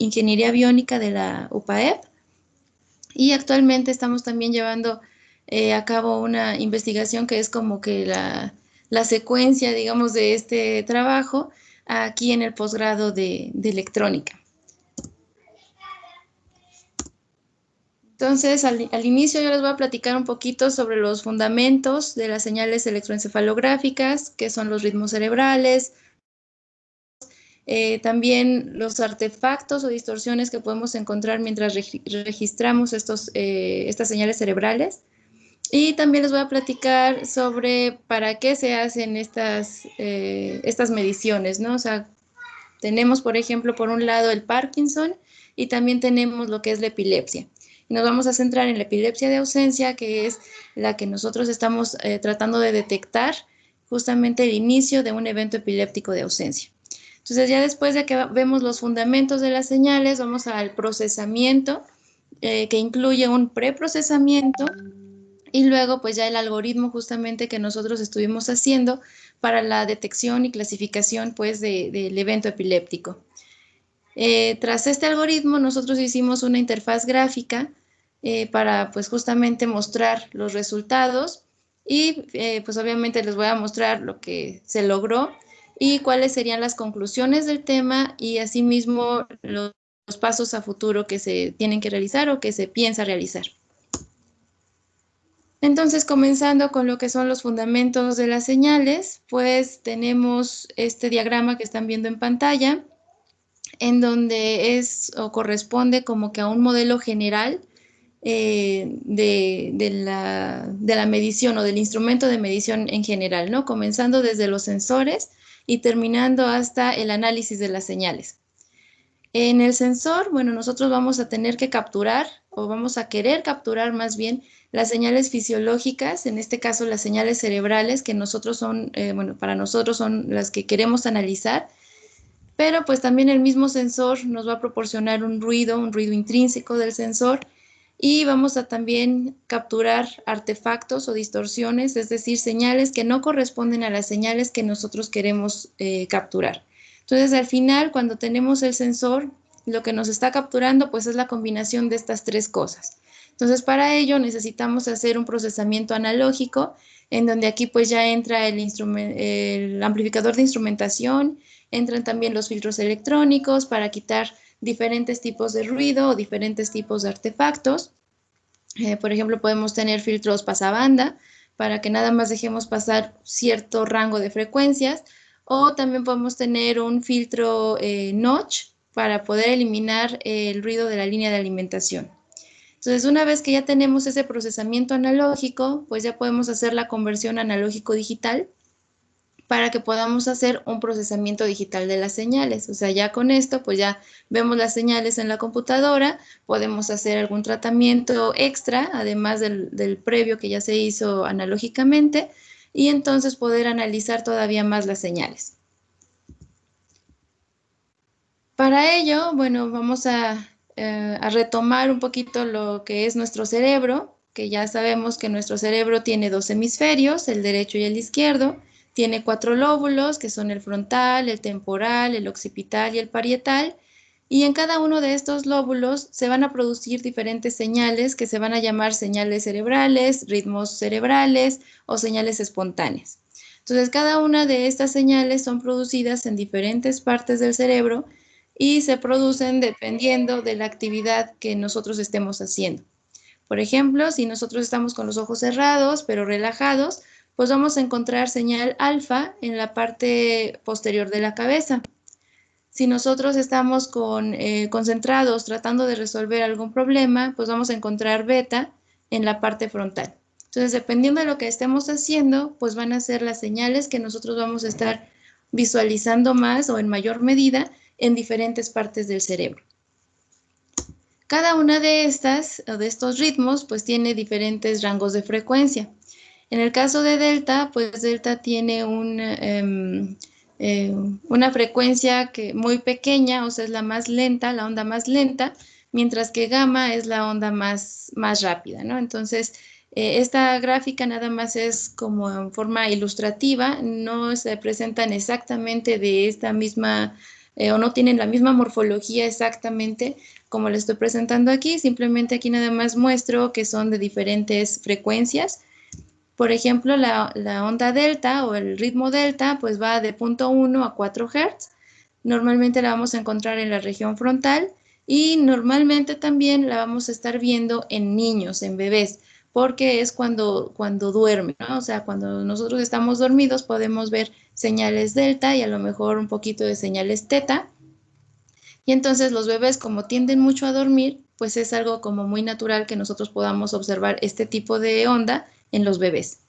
Ingeniería Biónica de la UPAEP y actualmente estamos también llevando a cabo una investigación que es como que la secuencia, digamos, de este trabajo aquí en el posgrado de electrónica. Entonces, al inicio yo les voy a platicar un poquito sobre los fundamentos de las señales electroencefalográficas, que son los ritmos cerebrales, también los artefactos o distorsiones que podemos encontrar mientras registramos estas señales cerebrales. Y también les voy a platicar sobre para qué se hacen estas mediciones, ¿no? O sea, tenemos, por ejemplo, por un lado el Parkinson y también tenemos lo que es la epilepsia. Y nos vamos a centrar en la epilepsia de ausencia, que es la que nosotros estamos tratando de detectar justamente el inicio de un evento epiléptico de ausencia. Entonces, ya después de que vemos los fundamentos de las señales, vamos al procesamiento, que incluye un preprocesamiento y luego pues ya el algoritmo justamente que nosotros estuvimos haciendo para la detección y clasificación pues del evento epiléptico. Tras este algoritmo nosotros hicimos una interfaz gráfica para pues justamente mostrar los resultados y pues obviamente les voy a mostrar lo que se logró y cuáles serían las conclusiones del tema y asimismo los pasos a futuro que se tienen que realizar o que se piensa realizar. Entonces, comenzando con lo que son los fundamentos de las señales, pues tenemos este diagrama que están viendo en pantalla, en donde es o corresponde como que a un modelo general de la medición o del instrumento de medición en general, ¿no? Comenzando desde los sensores y terminando hasta el análisis de las señales. En el sensor, bueno, nosotros vamos a tener que capturar o vamos a querer capturar más bien las señales fisiológicas, en este caso las señales cerebrales que nosotros son, bueno, para nosotros son las que queremos analizar, pero pues también el mismo sensor nos va a proporcionar un ruido intrínseco del sensor y vamos a también capturar artefactos o distorsiones, es decir, señales que no corresponden a las señales que nosotros queremos capturar. Entonces, al final, cuando tenemos el sensor, lo que nos está capturando pues es la combinación de estas tres cosas. Entonces, para ello necesitamos hacer un procesamiento analógico, en donde aquí pues ya entra el amplificador de instrumentación, entran también los filtros electrónicos para quitar diferentes tipos de ruido o diferentes tipos de artefactos. Por ejemplo, podemos tener filtros pasabanda para que nada más dejemos pasar cierto rango de frecuencias, o también podemos tener un filtro notch para poder eliminar el ruido de la línea de alimentación. Entonces, una vez que ya tenemos ese procesamiento analógico, pues ya podemos hacer la conversión analógico-digital para que podamos hacer un procesamiento digital de las señales. O sea, ya con esto, pues ya vemos las señales en la computadora, podemos hacer algún tratamiento extra, además del previo que ya se hizo analógicamente, y entonces poder analizar todavía más las señales. Para ello, bueno, vamos a retomar un poquito lo que es nuestro cerebro, que ya sabemos que nuestro cerebro tiene dos hemisferios, el derecho y el izquierdo. Tiene 4 lóbulos, que son el frontal, el temporal, el occipital y el parietal. Y en cada uno de estos lóbulos se van a producir diferentes señales que se van a llamar señales cerebrales, ritmos cerebrales o señales espontáneas. Entonces, cada una de estas señales son producidas en diferentes partes del cerebro y se producen dependiendo de la actividad que nosotros estemos haciendo. Por ejemplo, si nosotros estamos con los ojos cerrados pero relajados, pues vamos a encontrar señal alfa en la parte posterior de la cabeza. Si nosotros estamos concentrados tratando de resolver algún problema, pues vamos a encontrar beta en la parte frontal. Entonces, dependiendo de lo que estemos haciendo, pues van a ser las señales que nosotros vamos a estar visualizando más o en mayor medida en diferentes partes del cerebro. Cada una de estos ritmos, pues tiene diferentes rangos de frecuencia. En el caso de delta, pues delta tiene una frecuencia muy pequeña, o sea, es la más lenta, la onda más lenta, mientras que gamma es la onda más rápida, ¿no? Entonces, esta gráfica nada más es como en forma ilustrativa, no se presentan exactamente de esta misma o no tienen la misma morfología exactamente como le estoy presentando aquí. Simplemente aquí nada más muestro que son de diferentes frecuencias. Por ejemplo, la onda delta o el ritmo delta pues va de 0.1 a 4 Hz. Normalmente la vamos a encontrar en la región frontal y normalmente también la vamos a estar viendo en niños, en bebés, porque es cuando duermen, ¿no? O sea, cuando nosotros estamos dormidos podemos ver señales delta y a lo mejor un poquito de señales teta. Y entonces los bebés, como tienden mucho a dormir, pues es algo como muy natural que nosotros podamos observar este tipo de onda en los bebés.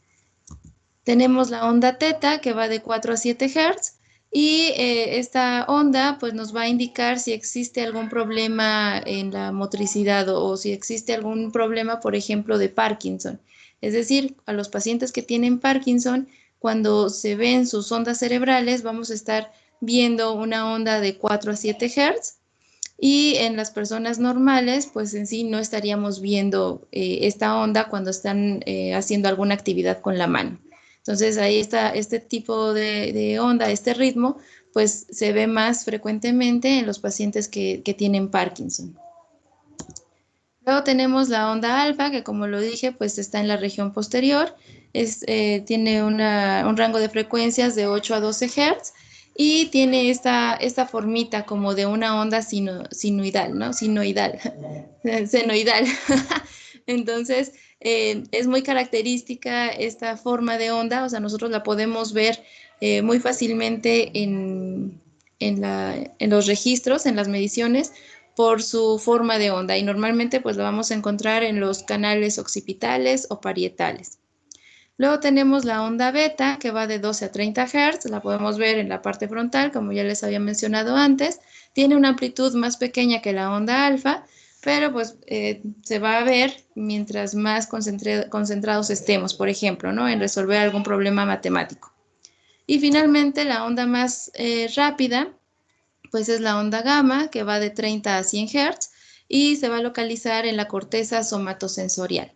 Tenemos la onda teta que va de 4 a 7 Hz y esta onda pues nos va a indicar si existe algún problema en la motricidad o si existe algún problema, por ejemplo, de Parkinson. Es decir, a los pacientes que tienen Parkinson, cuando se ven sus ondas cerebrales, vamos a estar viendo una onda de 4 a 7 Hz y en las personas normales, pues en sí no estaríamos viendo esta onda cuando están haciendo alguna actividad con la mano. Entonces ahí está este tipo de onda, este ritmo, pues se ve más frecuentemente en los pacientes que tienen Parkinson. Luego tenemos la onda alfa, que como lo dije, pues está en la región posterior, tiene un rango de frecuencias de 8 a 12 Hz y tiene esta formita como de una onda sinusoidal, ¿no? Sinoidal, senoidal. Entonces, es muy característica esta forma de onda, o sea, nosotros la podemos ver muy fácilmente en los registros, en las mediciones, por su forma de onda y normalmente pues lo vamos a encontrar en los canales occipitales o parietales. Luego tenemos la onda beta que va de 12 a 30 Hz, la podemos ver en la parte frontal como ya les había mencionado antes, tiene una amplitud más pequeña que la onda alfa, pero pues se va a ver mientras más concentrados estemos, por ejemplo, ¿no? En resolver algún problema matemático. Y finalmente la onda más rápida pues es la onda gamma, que va de 30 a 100 Hz y se va a localizar en la corteza somatosensorial.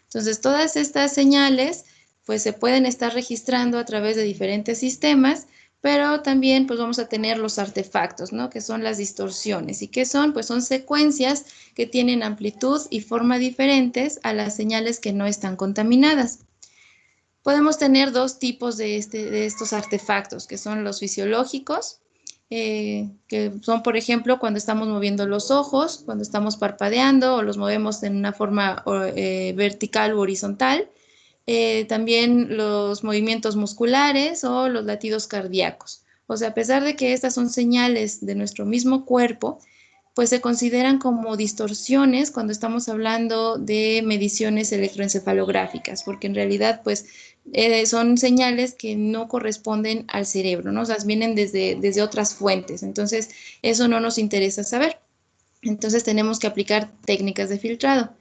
Entonces, todas estas señales pues se pueden estar registrando a través de diferentes sistemas, pero también pues vamos a tener los artefactos, ¿no? Que son las distorsiones. ¿Y qué son? Pues son secuencias que tienen amplitud y forma diferentes a las señales que no están contaminadas. Podemos tener dos tipos de estos artefactos, que son los fisiológicos, que son, por ejemplo, cuando estamos moviendo los ojos, cuando estamos parpadeando o los movemos en una forma vertical u horizontal. También los movimientos musculares o los latidos cardíacos. O sea, a pesar de que estas son señales de nuestro mismo cuerpo, pues se consideran como distorsiones cuando estamos hablando de mediciones electroencefalográficas, porque en realidad, pues, son señales que no corresponden al cerebro, ¿no? O sea, vienen desde otras fuentes. Entonces, eso no nos interesa saber. Entonces, tenemos que aplicar técnicas de filtrado.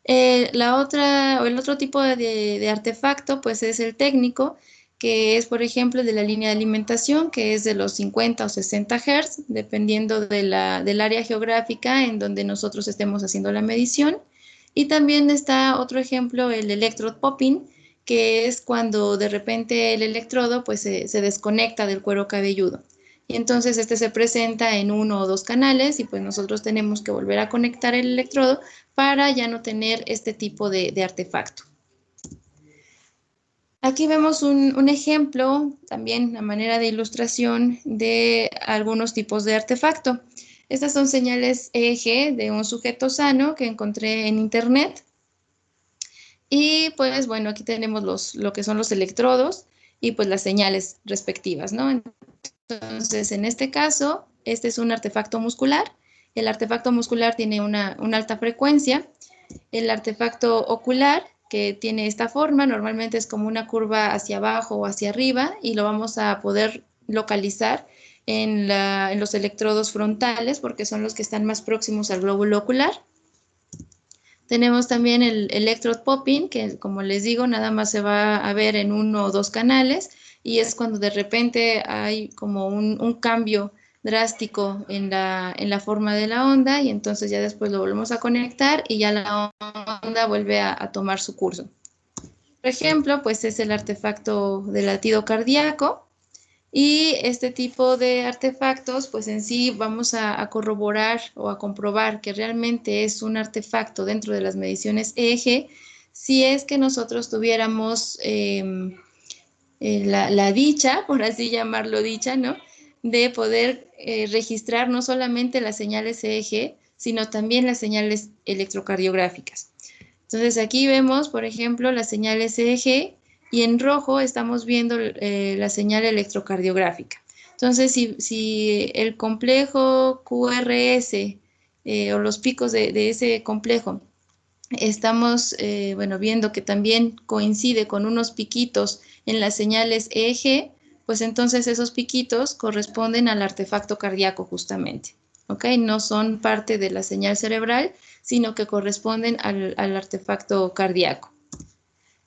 El otro tipo de artefacto, pues, es el técnico, que es, por ejemplo, de la línea de alimentación, que es de los 50 o 60 Hz, dependiendo del área geográfica en donde nosotros estemos haciendo la medición. Y también está otro ejemplo, el electrode popping, que es cuando de repente el electrodo pues, se desconecta del cuero cabelludo. Y entonces este se presenta en uno o dos canales y pues nosotros tenemos que volver a conectar el electrodo para ya no tener este tipo de artefacto. Aquí vemos un ejemplo, también a manera de ilustración, de algunos tipos de artefacto. Estas son señales EEG de un sujeto sano que encontré en internet. Y pues bueno, aquí tenemos lo que son los electrodos y pues las señales respectivas, ¿no? Entonces, en este caso, este es un artefacto muscular. El artefacto muscular tiene una alta frecuencia. El artefacto ocular, que tiene esta forma, normalmente es como una curva hacia abajo o hacia arriba y lo vamos a poder localizar en los electrodos frontales porque son los que están más próximos al glóbulo ocular. Tenemos también el electrode popping, que como les digo, nada más se va a ver en uno o dos canales y es cuando de repente hay como un cambio drástico en la forma de la onda y entonces ya después lo volvemos a conectar y ya la onda vuelve a tomar su curso. Por ejemplo, pues es el artefacto del latido cardíaco. Y este tipo de artefactos, pues en sí vamos a corroborar o a comprobar que realmente es un artefacto dentro de las mediciones EEG si es que nosotros tuviéramos la dicha, por así llamarlo dicha, ¿no? De poder registrar no solamente las señales EEG, sino también las señales electrocardiográficas. Entonces aquí vemos, por ejemplo, las señales EEG y en rojo estamos viendo la señal electrocardiográfica. Entonces, si el complejo QRS o los picos de ese complejo estamos bueno, viendo que también coincide con unos piquitos en las señales EEG, pues entonces esos piquitos corresponden al artefacto cardíaco justamente. ¿Ok? No son parte de la señal cerebral, sino que corresponden al artefacto cardíaco.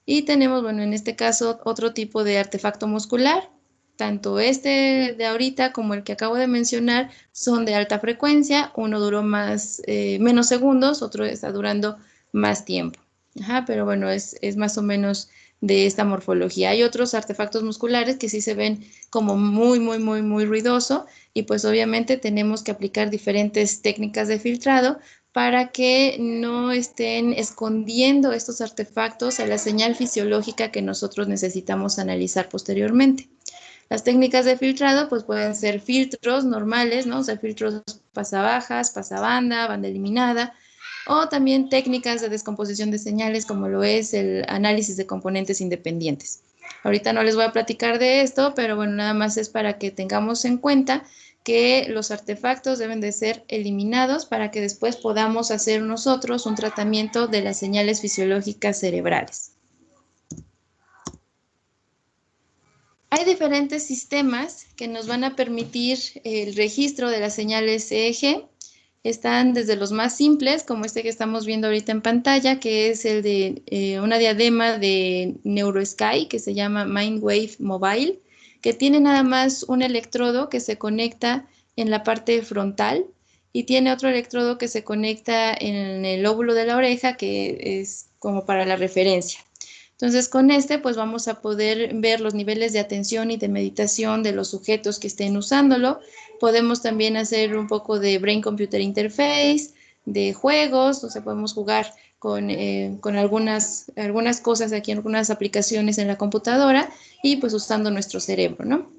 Y tenemos, bueno, en este caso otro tipo de artefacto muscular. Tanto este de ahorita como el que acabo de mencionar son de alta frecuencia. Uno duró menos segundos, otro está durando más tiempo. Ajá, pero bueno, es más o menos de esta morfología. Hay otros artefactos musculares que sí se ven como muy ruidoso y pues obviamente tenemos que aplicar diferentes técnicas de filtrado para que no estén escondiendo estos artefactos a la señal fisiológica que nosotros necesitamos analizar posteriormente. Las técnicas de filtrado pues pueden ser filtros normales, ¿no? O sea, filtros pasabajas, pasabanda, banda eliminada, o también técnicas de descomposición de señales como lo es el análisis de componentes independientes. Ahorita no les voy a platicar de esto, pero bueno, nada más es para que tengamos en cuenta que los artefactos deben de ser eliminados para que después podamos hacer nosotros un tratamiento de las señales fisiológicas cerebrales. Hay diferentes sistemas que nos van a permitir el registro de las señales EEG. Están desde los más simples, como este que estamos viendo ahorita en pantalla, que es el de una diadema de NeuroSky, que se llama Mindwave Mobile, que tiene nada más un electrodo que se conecta en la parte frontal y tiene otro electrodo que se conecta en el lóbulo de la oreja, que es como para la referencia. Entonces, con este, pues vamos a poder ver los niveles de atención y de meditación de los sujetos que estén usándolo. Podemos también hacer un poco de Brain-Computer Interface, de juegos, o sea, podemos jugar con algunas cosas aquí, algunas aplicaciones en la computadora y pues usando nuestro cerebro, ¿no?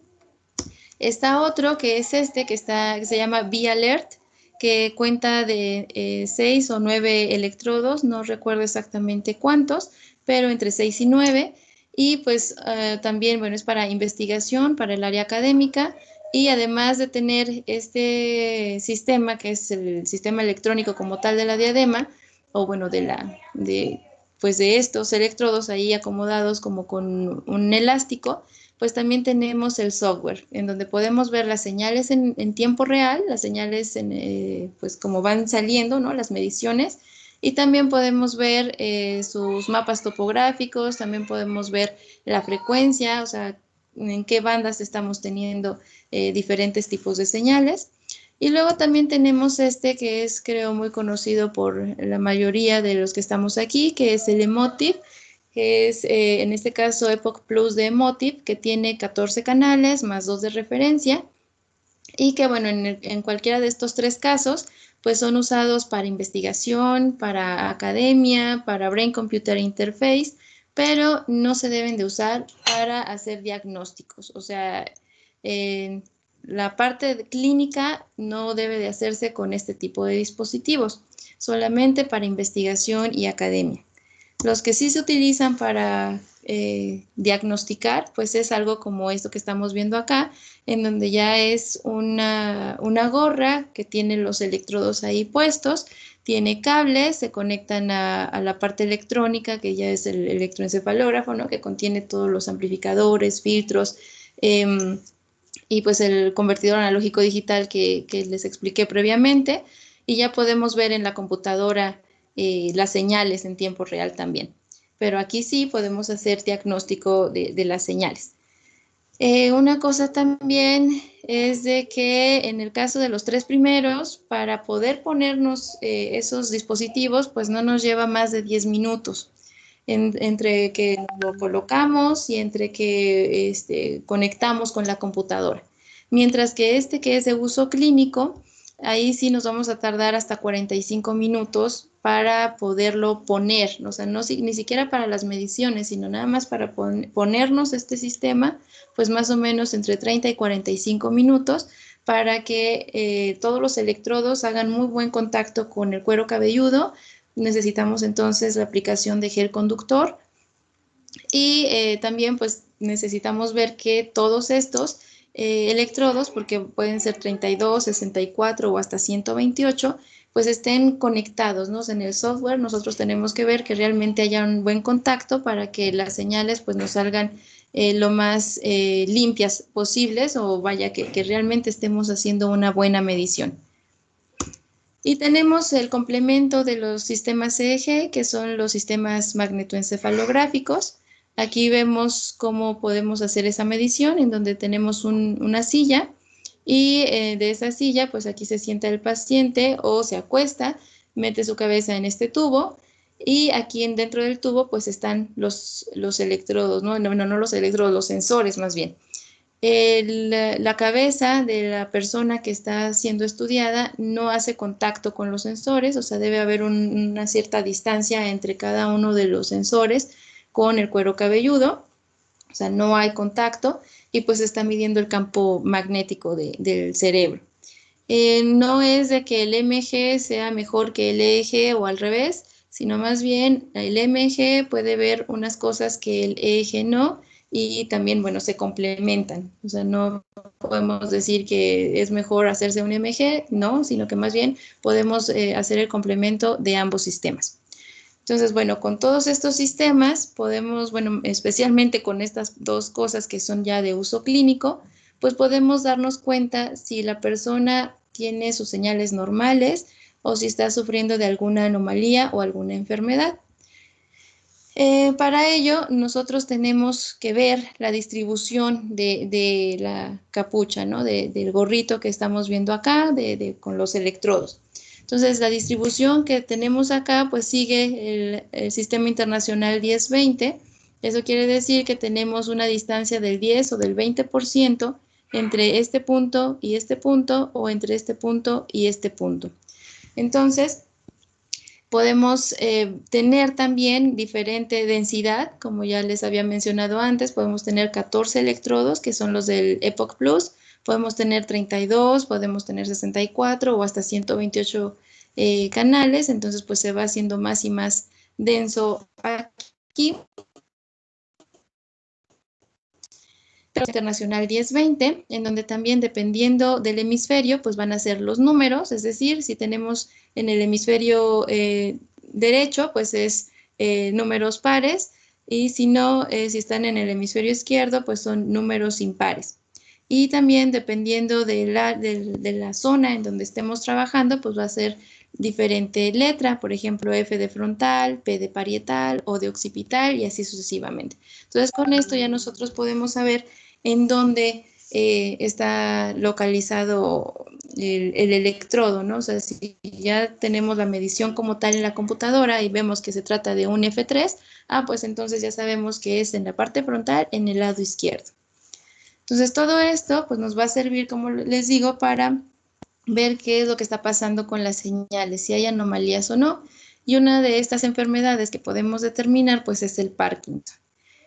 Está otro que es este, que se llama V-Alert, que cuenta de 6 o 9 electrodos, no recuerdo exactamente cuántos, pero entre 6 y 9. Y pues también, bueno, es para investigación, para el área académica. Y además de tener este sistema, que es el sistema electrónico como tal de la diadema, o bueno, pues de estos electrodos ahí acomodados como con un elástico, pues también tenemos el software, en donde podemos ver las señales en tiempo real, las señales pues como van saliendo, ¿no? Las mediciones, y también podemos ver sus mapas topográficos, también podemos ver la frecuencia, o sea, en qué bandas estamos teniendo diferentes tipos de señales. Y luego también tenemos este que es, creo, muy conocido por la mayoría de los que estamos aquí, que es el Emotiv, que es en este caso Epoch Plus de Emotiv, que tiene 14 canales más 2 de referencia y que bueno, en cualquiera de estos tres casos, pues son usados para investigación, para academia, para Brain Computer Interface, pero no se deben de usar para hacer diagnósticos. O sea, la parte clínica no debe de hacerse con este tipo de dispositivos, solamente para investigación y academia. Los que sí se utilizan para diagnosticar, pues es algo como esto que estamos viendo acá, en donde ya es una gorra que tiene los electrodos ahí puestos, tiene cables, se conectan a la parte electrónica, que ya es el electroencefalógrafo, ¿no? Que contiene todos los amplificadores, filtros, y pues el convertidor analógico digital que les expliqué previamente, y ya podemos ver en la computadora las señales en tiempo real también. Pero aquí sí podemos hacer diagnóstico de las señales. Una cosa también es de que en el caso de los tres primeros, para poder ponernos esos dispositivos, pues no nos lleva más de 10 minutos. entre que lo colocamos y entre que conectamos con la computadora. Mientras que este que es de uso clínico, ahí sí nos vamos a tardar hasta 45 minutos para poderlo poner, o sea, no, ni siquiera para las mediciones, sino nada más para ponernos este sistema, pues más o menos entre 30 y 45 minutos para que todos los electrodos hagan muy buen contacto con el cuero cabelludo. Necesitamos entonces la aplicación de gel conductor y también pues necesitamos ver que todos estos electrodos, porque pueden ser 32, 64 o hasta 128, pues estén conectados, ¿no? En el software nosotros tenemos que ver que realmente haya un buen contacto para que las señales pues nos salgan lo más limpias posibles o vaya que realmente estemos haciendo una buena medición. Y tenemos el complemento de los sistemas EEG, que son los sistemas magnetoencefalográficos. Aquí vemos cómo podemos hacer esa medición, en donde tenemos una silla y de esa silla, pues aquí se sienta el paciente o se acuesta, mete su cabeza en este tubo y aquí dentro del tubo pues están los electrodos, no los electrodos, los sensores más bien. La cabeza de la persona que está siendo estudiada no hace contacto con los sensores, o sea, debe haber una cierta distancia entre cada uno de los sensores con el cuero cabelludo, o sea, no hay contacto y pues está midiendo el campo magnético del cerebro. No es de que el EMG sea mejor que el EEG o al revés, sino más bien el EMG puede ver unas cosas que el EEG no, y también, bueno, se complementan. O sea, no podemos decir que es mejor hacerse un EMG, no, sino que más bien podemos hacer el complemento de ambos sistemas. Entonces, bueno, con todos estos sistemas podemos, bueno, especialmente con estas dos cosas que son ya de uso clínico, pues podemos darnos cuenta si la persona tiene sus señales normales o si está sufriendo de alguna anomalía o alguna enfermedad. Para ello, nosotros tenemos que ver la distribución de la capucha, ¿no? Del gorrito que estamos viendo acá, con los electrodos. Entonces, la distribución que tenemos acá, pues sigue el Sistema Internacional 10-20. Eso quiere decir que tenemos una distancia del 10 o del 20% entre este punto y este punto, o entre este punto y este punto. Entonces, podemos tener también diferente densidad, como ya les había mencionado antes, podemos tener 14 electrodos, que son los del Epoch Plus, podemos tener 32, podemos tener 64 o hasta 128 canales, entonces pues se va haciendo más y más denso aquí. Internacional 10-20, en donde también dependiendo del hemisferio, pues van a ser los números, es decir, si tenemos en el hemisferio derecho, pues es números pares, y si no, si están en el hemisferio izquierdo, pues son números impares. Y también dependiendo de la zona en donde estemos trabajando, pues va a ser diferente letra, por ejemplo, F de frontal, P de parietal o de occipital y así sucesivamente. Entonces, con esto ya nosotros podemos saber en dónde está localizado el electrodo, ¿no? O sea, si ya tenemos la medición como tal en la computadora y vemos que se trata de un F3, pues entonces ya sabemos que es en la parte frontal, en el lado izquierdo. Entonces, todo esto pues nos va a servir, como les digo, para ver qué es lo que está pasando con las señales, si hay anomalías o no. Y una de estas enfermedades que podemos determinar pues es el Parkinson.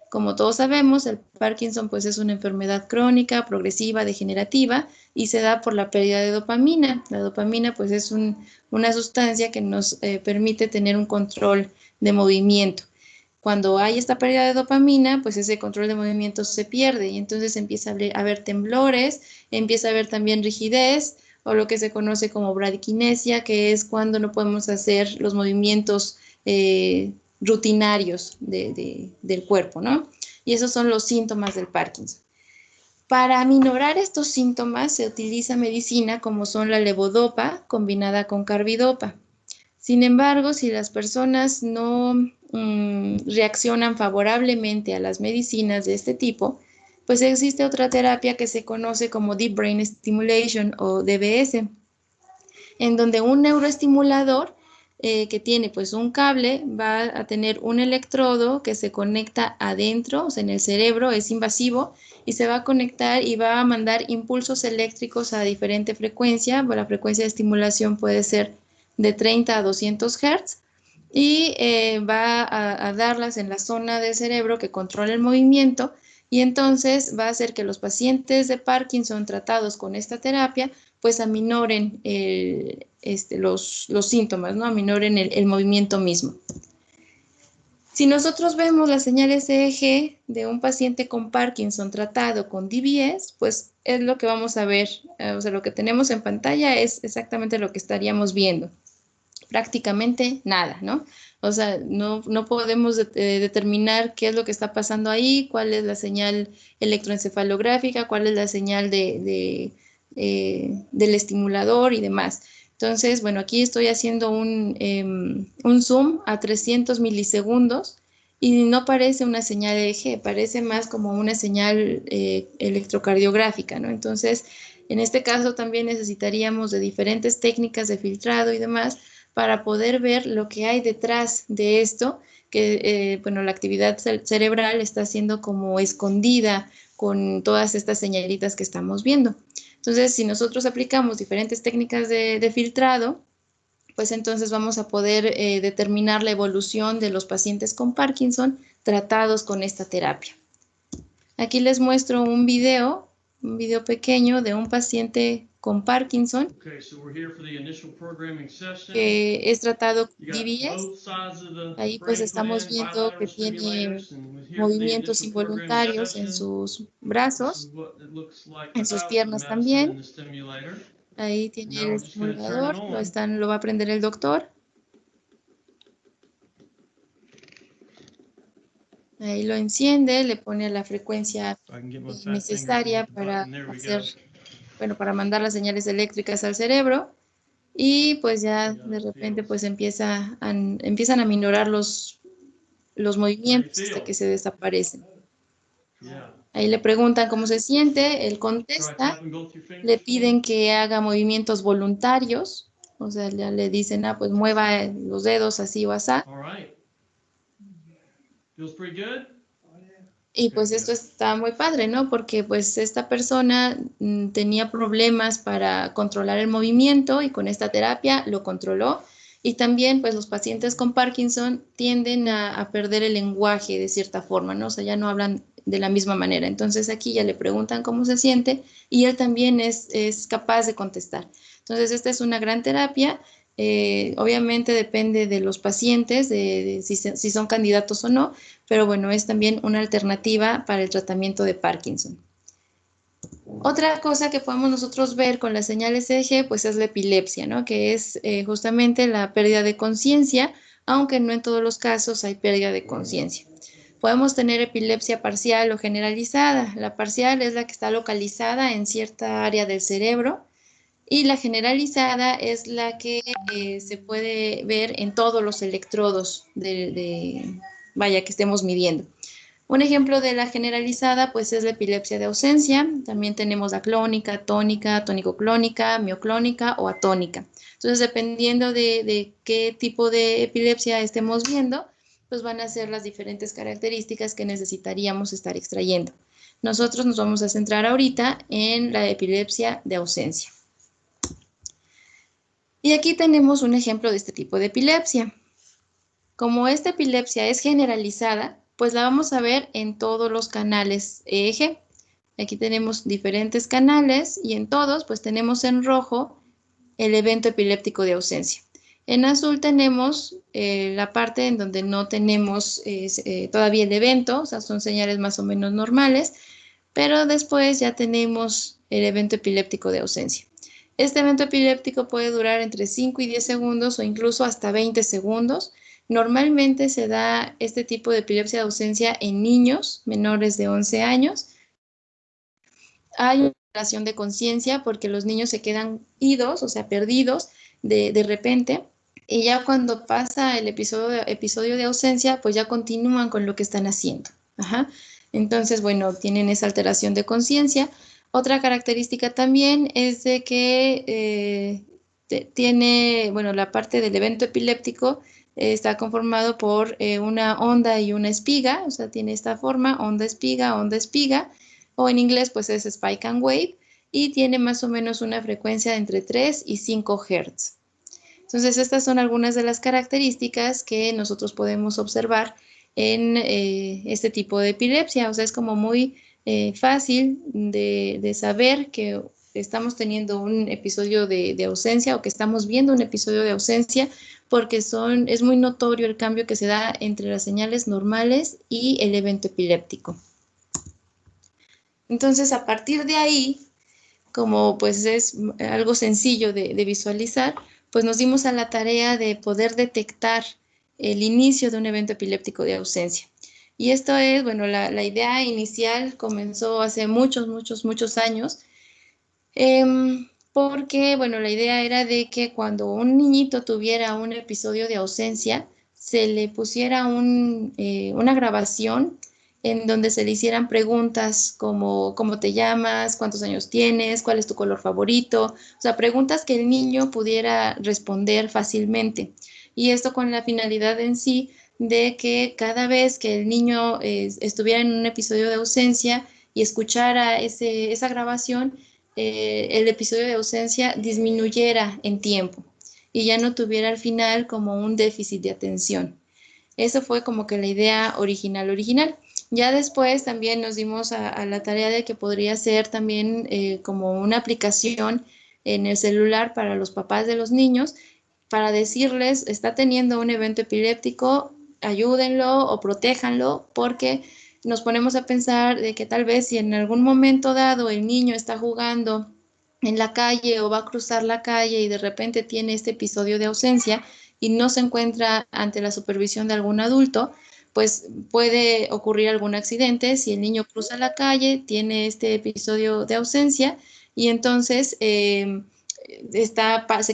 Como todos sabemos, el Parkinson pues es una enfermedad crónica, progresiva, degenerativa y se da por la pérdida de dopamina. La dopamina pues es una sustancia que nos permite tener un control de movimiento. Cuando hay esta pérdida de dopamina, pues ese control de movimiento se pierde y entonces empieza a haber temblores, empieza a haber también rigidez o lo que se conoce como bradiquinesia, que es cuando no podemos hacer los movimientos rutinarios del cuerpo, ¿no? Y esos son los síntomas del Parkinson. Para aminorar estos síntomas se utiliza medicina como son la levodopa combinada con carbidopa. Sin embargo, si las personas no reaccionan favorablemente a las medicinas de este tipo, pues existe otra terapia que se conoce como Deep Brain Stimulation o DBS, en donde un neuroestimulador que tiene pues un cable, va a tener un electrodo que se conecta adentro, o sea, en el cerebro, es invasivo, y se va a conectar y va a mandar impulsos eléctricos a diferente frecuencia. La frecuencia de estimulación puede ser de 30 a 200 Hz, y va a darlas en la zona del cerebro que controla el movimiento, y entonces va a hacer que los pacientes de Parkinson tratados con esta terapia pues aminoren los síntomas, ¿no? Aminoren el movimiento mismo. Si nosotros vemos las señales EEG de un paciente con Parkinson tratado con DBS, pues es lo que vamos a ver, o sea, lo que tenemos en pantalla es exactamente lo que estaríamos viendo. Prácticamente nada, ¿no? O sea, no podemos determinar qué es lo que está pasando ahí, cuál es la señal electroencefalográfica, cuál es la señal del estimulador y demás. Entonces, bueno, aquí estoy haciendo un zoom a 300 milisegundos y no parece una señal EEG, parece más como una señal electrocardiográfica, ¿no? Entonces, en este caso también necesitaríamos de diferentes técnicas de filtrado y demás para poder ver lo que hay detrás de esto, que bueno, la actividad cerebral está siendo como escondida con todas estas señalitas que estamos viendo. Entonces, si nosotros aplicamos diferentes técnicas de filtrado, pues entonces vamos a poder determinar la evolución de los pacientes con Parkinson tratados con esta terapia. Aquí les muestro un video pequeño de un paciente con Parkinson que es tratado con DBS. Ahí pues estamos viendo que tiene movimientos involuntarios en sus brazos, en sus piernas también. Ahí tiene el estimulador, lo va a prender el doctor. Ahí lo enciende, le pone la frecuencia necesaria para hacer, bueno, para mandar las señales eléctricas al cerebro, y pues ya de repente pues empiezan a minorar los movimientos hasta que se desaparecen. Ahí le preguntan cómo se siente, él contesta, le piden que haga movimientos voluntarios, o sea, ya le dicen, pues mueva los dedos así o así. Y pues esto está muy padre, ¿no? Porque pues esta persona tenía problemas para controlar el movimiento y con esta terapia lo controló. Y también pues los pacientes con Parkinson tienden a perder el lenguaje de cierta forma, ¿no? O sea, ya no hablan de la misma manera. Entonces aquí ya le preguntan cómo se siente y él también es capaz de contestar. Entonces esta es una gran terapia. Obviamente depende de los pacientes, de si son candidatos o no, pero bueno, es también una alternativa para el tratamiento de Parkinson. Otra cosa que podemos nosotros ver con las señales EEG, pues es la epilepsia, ¿no? Que es justamente la pérdida de conciencia, aunque no en todos los casos hay pérdida de conciencia. Podemos tener epilepsia parcial o generalizada. La parcial es la que está localizada en cierta área del cerebro, y la generalizada es la que se puede ver en todos los electrodos vaya, que estemos midiendo. Un ejemplo de la generalizada, pues es la epilepsia de ausencia. También tenemos la clónica, tónica, tónico-clónica, mioclónica o atónica. Entonces, dependiendo de qué tipo de epilepsia estemos viendo, pues van a ser las diferentes características que necesitaríamos estar extrayendo. Nosotros nos vamos a centrar ahorita en la epilepsia de ausencia. Y aquí tenemos un ejemplo de este tipo de epilepsia. Como esta epilepsia es generalizada, pues la vamos a ver en todos los canales EEG. Aquí tenemos diferentes canales y en todos pues tenemos en rojo el evento epiléptico de ausencia. En azul tenemos la parte en donde no tenemos todavía el evento, o sea, son señales más o menos normales, pero después ya tenemos el evento epiléptico de ausencia. Este evento epiléptico puede durar entre 5 y 10 segundos o incluso hasta 20 segundos. Normalmente se da este tipo de epilepsia de ausencia en niños menores de 11 años. Hay una alteración de conciencia porque los niños se quedan idos, o sea, perdidos de repente, y ya cuando pasa el episodio de ausencia, pues ya continúan con lo que están haciendo. Ajá. Entonces, bueno, tienen esa alteración de conciencia. Otra característica también es de que tiene, bueno, la parte del evento epiléptico está conformado por una onda y una espiga, o sea, tiene esta forma, onda espiga, o en inglés pues es spike and wave, y tiene más o menos una frecuencia de entre 3 y 5 Hz. Entonces, estas son algunas de las características que nosotros podemos observar en este tipo de epilepsia. O sea, es como muy fácil de saber que estamos teniendo un episodio de ausencia o que estamos viendo un episodio de ausencia porque es muy notorio el cambio que se da entre las señales normales y el evento epiléptico. Entonces, a partir de ahí, como pues es algo sencillo de visualizar, pues nos dimos a la tarea de poder detectar el inicio de un evento epiléptico de ausencia. Y esto es, bueno, la idea inicial comenzó hace muchos años, porque, bueno, la idea era de que cuando un niñito tuviera un episodio de ausencia, se le pusiera una grabación en donde se le hicieran preguntas como ¿cómo te llamas? ¿Cuántos años tienes? ¿Cuál es tu color favorito? O sea, preguntas que el niño pudiera responder fácilmente. Y esto con la finalidad en sí de que cada vez que el niño estuviera en un episodio de ausencia y escuchara esa grabación, el episodio de ausencia disminuyera en tiempo y ya no tuviera al final como un déficit de atención. Eso fue como que la idea original. Ya después también nos dimos a la tarea de que podría ser también como una aplicación en el celular para los papás de los niños para decirles, está teniendo un evento epiléptico, ayúdenlo o protéjanlo porque nos ponemos a pensar de que tal vez si en algún momento dado el niño está jugando en la calle o va a cruzar la calle y de repente tiene este episodio de ausencia y no se encuentra ante la supervisión de algún adulto, pues puede ocurrir algún accidente si el niño cruza la calle, tiene este episodio de ausencia y entonces se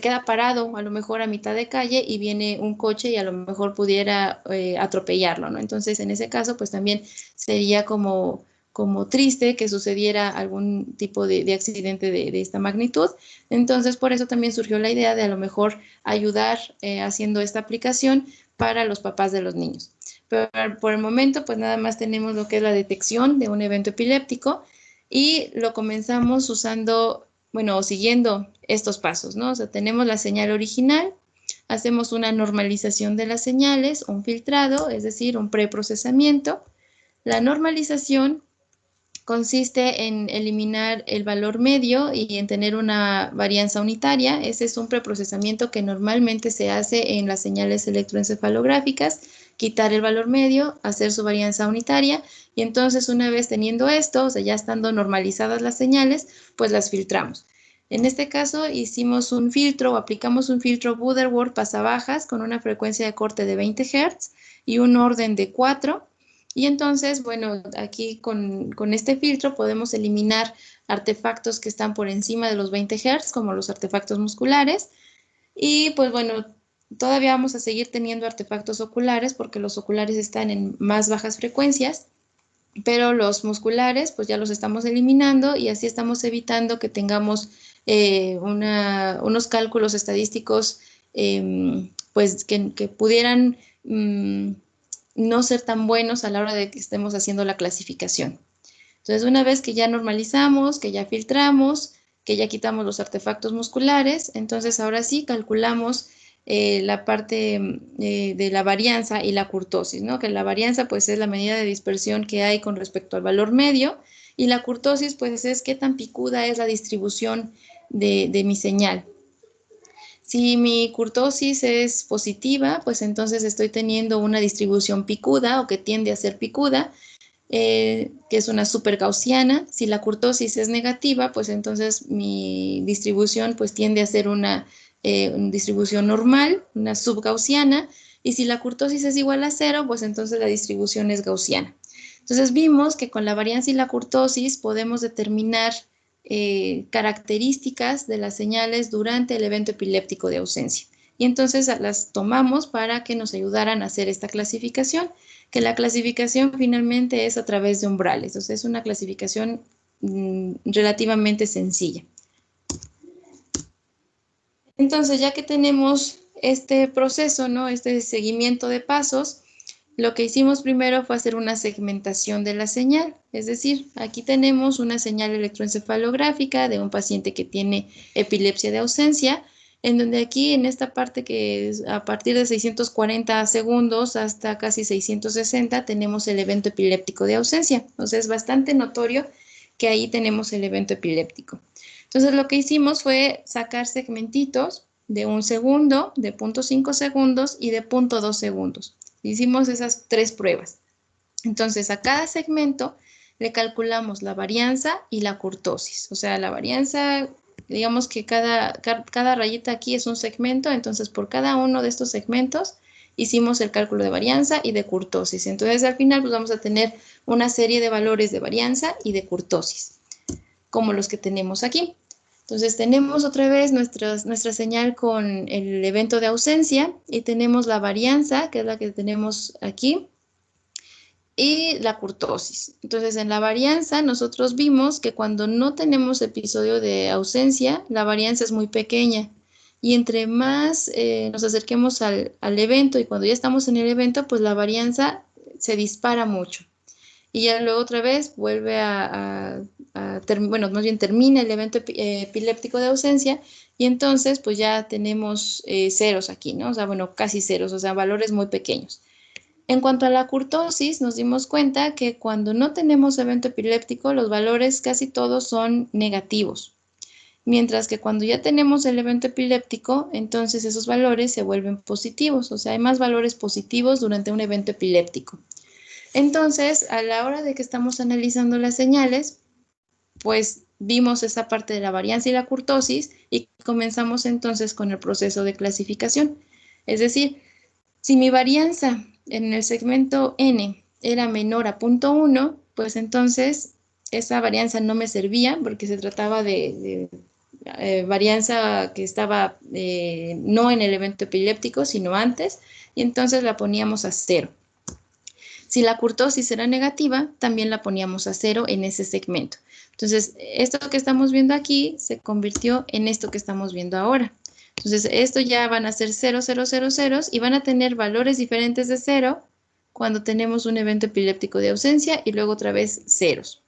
queda parado a lo mejor a mitad de calle y viene un coche y a lo mejor pudiera atropellarlo, ¿no? Entonces, en ese caso, pues también sería como triste que sucediera algún tipo de accidente de esta magnitud. Entonces, por eso también surgió la idea de a lo mejor ayudar haciendo esta aplicación para los papás de los niños. Pero por el momento, pues nada más tenemos lo que es la detección de un evento epiléptico y lo comenzamos usando, bueno, siguiendo estos pasos, ¿no? O sea, tenemos la señal original, hacemos una normalización de las señales, un filtrado, es decir, un preprocesamiento. La normalización consiste en eliminar el valor medio y en tener una varianza unitaria. Ese es un preprocesamiento que normalmente se hace en las señales electroencefalográficas, quitar el valor medio, hacer su varianza unitaria y entonces una vez teniendo esto, o sea, ya estando normalizadas las señales, pues las filtramos. En este caso hicimos un filtro o aplicamos un filtro Butterworth pasabajas con una frecuencia de corte de 20 Hz y un orden de 4. Y entonces, bueno, aquí con este filtro podemos eliminar artefactos que están por encima de los 20 Hz, como los artefactos musculares. Y pues bueno, todavía vamos a seguir teniendo artefactos oculares porque los oculares están en más bajas frecuencias, pero los musculares pues ya los estamos eliminando y así estamos evitando que tengamos unos cálculos estadísticos pues que pudieran no ser tan buenos a la hora de que estemos haciendo la clasificación. Entonces, una vez que ya normalizamos, que ya filtramos, que ya quitamos los artefactos musculares, entonces ahora sí calculamos la parte de la varianza y la kurtosis, ¿no? Que la varianza pues es la medida de dispersión que hay con respecto al valor medio y la kurtosis pues es qué tan picuda es la distribución de mi señal. Si mi kurtosis es positiva, pues entonces estoy teniendo una distribución picuda o que tiende a ser picuda, que es una supergaussiana. Si la kurtosis es negativa, pues entonces mi distribución pues tiende a ser una distribución normal, una subgaussiana. Y si la kurtosis es igual a 0, pues entonces la distribución es gaussiana. Entonces vimos que con la varianza y la kurtosis podemos determinar características de las señales durante el evento epiléptico de ausencia. Y entonces las tomamos para que nos ayudaran a hacer esta clasificación, que la clasificación finalmente es a través de umbrales. Entonces es una clasificación relativamente sencilla. Entonces, ya que tenemos este proceso, ¿no? Este seguimiento de pasos, lo que hicimos primero fue hacer una segmentación de la señal. Es decir, aquí tenemos una señal electroencefalográfica de un paciente que tiene epilepsia de ausencia, en donde aquí en esta parte que es a partir de 640 segundos hasta casi 660 tenemos el evento epiléptico de ausencia. O sea, es bastante notorio que ahí tenemos el evento epiléptico. Entonces, lo que hicimos fue sacar segmentitos de 1 segundo, de 0.5 segundos y de 0.2 segundos. Hicimos esas 3 pruebas. Entonces, a cada segmento le calculamos la varianza y la kurtosis. O sea, la varianza, digamos que cada rayita aquí es un segmento, entonces por cada uno de estos segmentos hicimos el cálculo de varianza y de kurtosis. Entonces, al final, pues vamos a tener una serie de valores de varianza y de kurtosis, como los que tenemos aquí. Entonces tenemos otra vez nuestra señal con el evento de ausencia y tenemos la varianza, que es la que tenemos aquí, y la kurtosis. Entonces en la varianza nosotros vimos que cuando no tenemos episodio de ausencia, la varianza es muy pequeña. Y entre más nos acerquemos al evento y cuando ya estamos en el evento, pues la varianza se dispara mucho. Y ya luego otra vez vuelve bueno, más bien termina el evento epiléptico de ausencia y entonces pues ya tenemos ceros aquí, ¿no? O sea, bueno, casi ceros, o sea, valores muy pequeños. En cuanto a la kurtosis, nos dimos cuenta que cuando no tenemos evento epiléptico, los valores casi todos son negativos. Mientras que cuando ya tenemos el evento epiléptico, entonces esos valores se vuelven positivos, o sea, hay más valores positivos durante un evento epiléptico. Entonces, a la hora de que estamos analizando las señales, pues vimos esa parte de la varianza y la kurtosis y comenzamos entonces con el proceso de clasificación. Es decir, si mi varianza en el segmento N era menor a 0.1, pues entonces esa varianza no me servía porque se trataba de varianza que estaba no en el evento epiléptico, sino antes, y entonces la poníamos a 0. Si la kurtosis era negativa, también la poníamos a 0 en ese segmento. Entonces, esto que estamos viendo aquí se convirtió en esto que estamos viendo ahora. Entonces, esto ya van a ser 0, 0, 0, 0 y van a tener valores diferentes de 0 cuando tenemos un evento epiléptico de ausencia y luego otra vez ceros.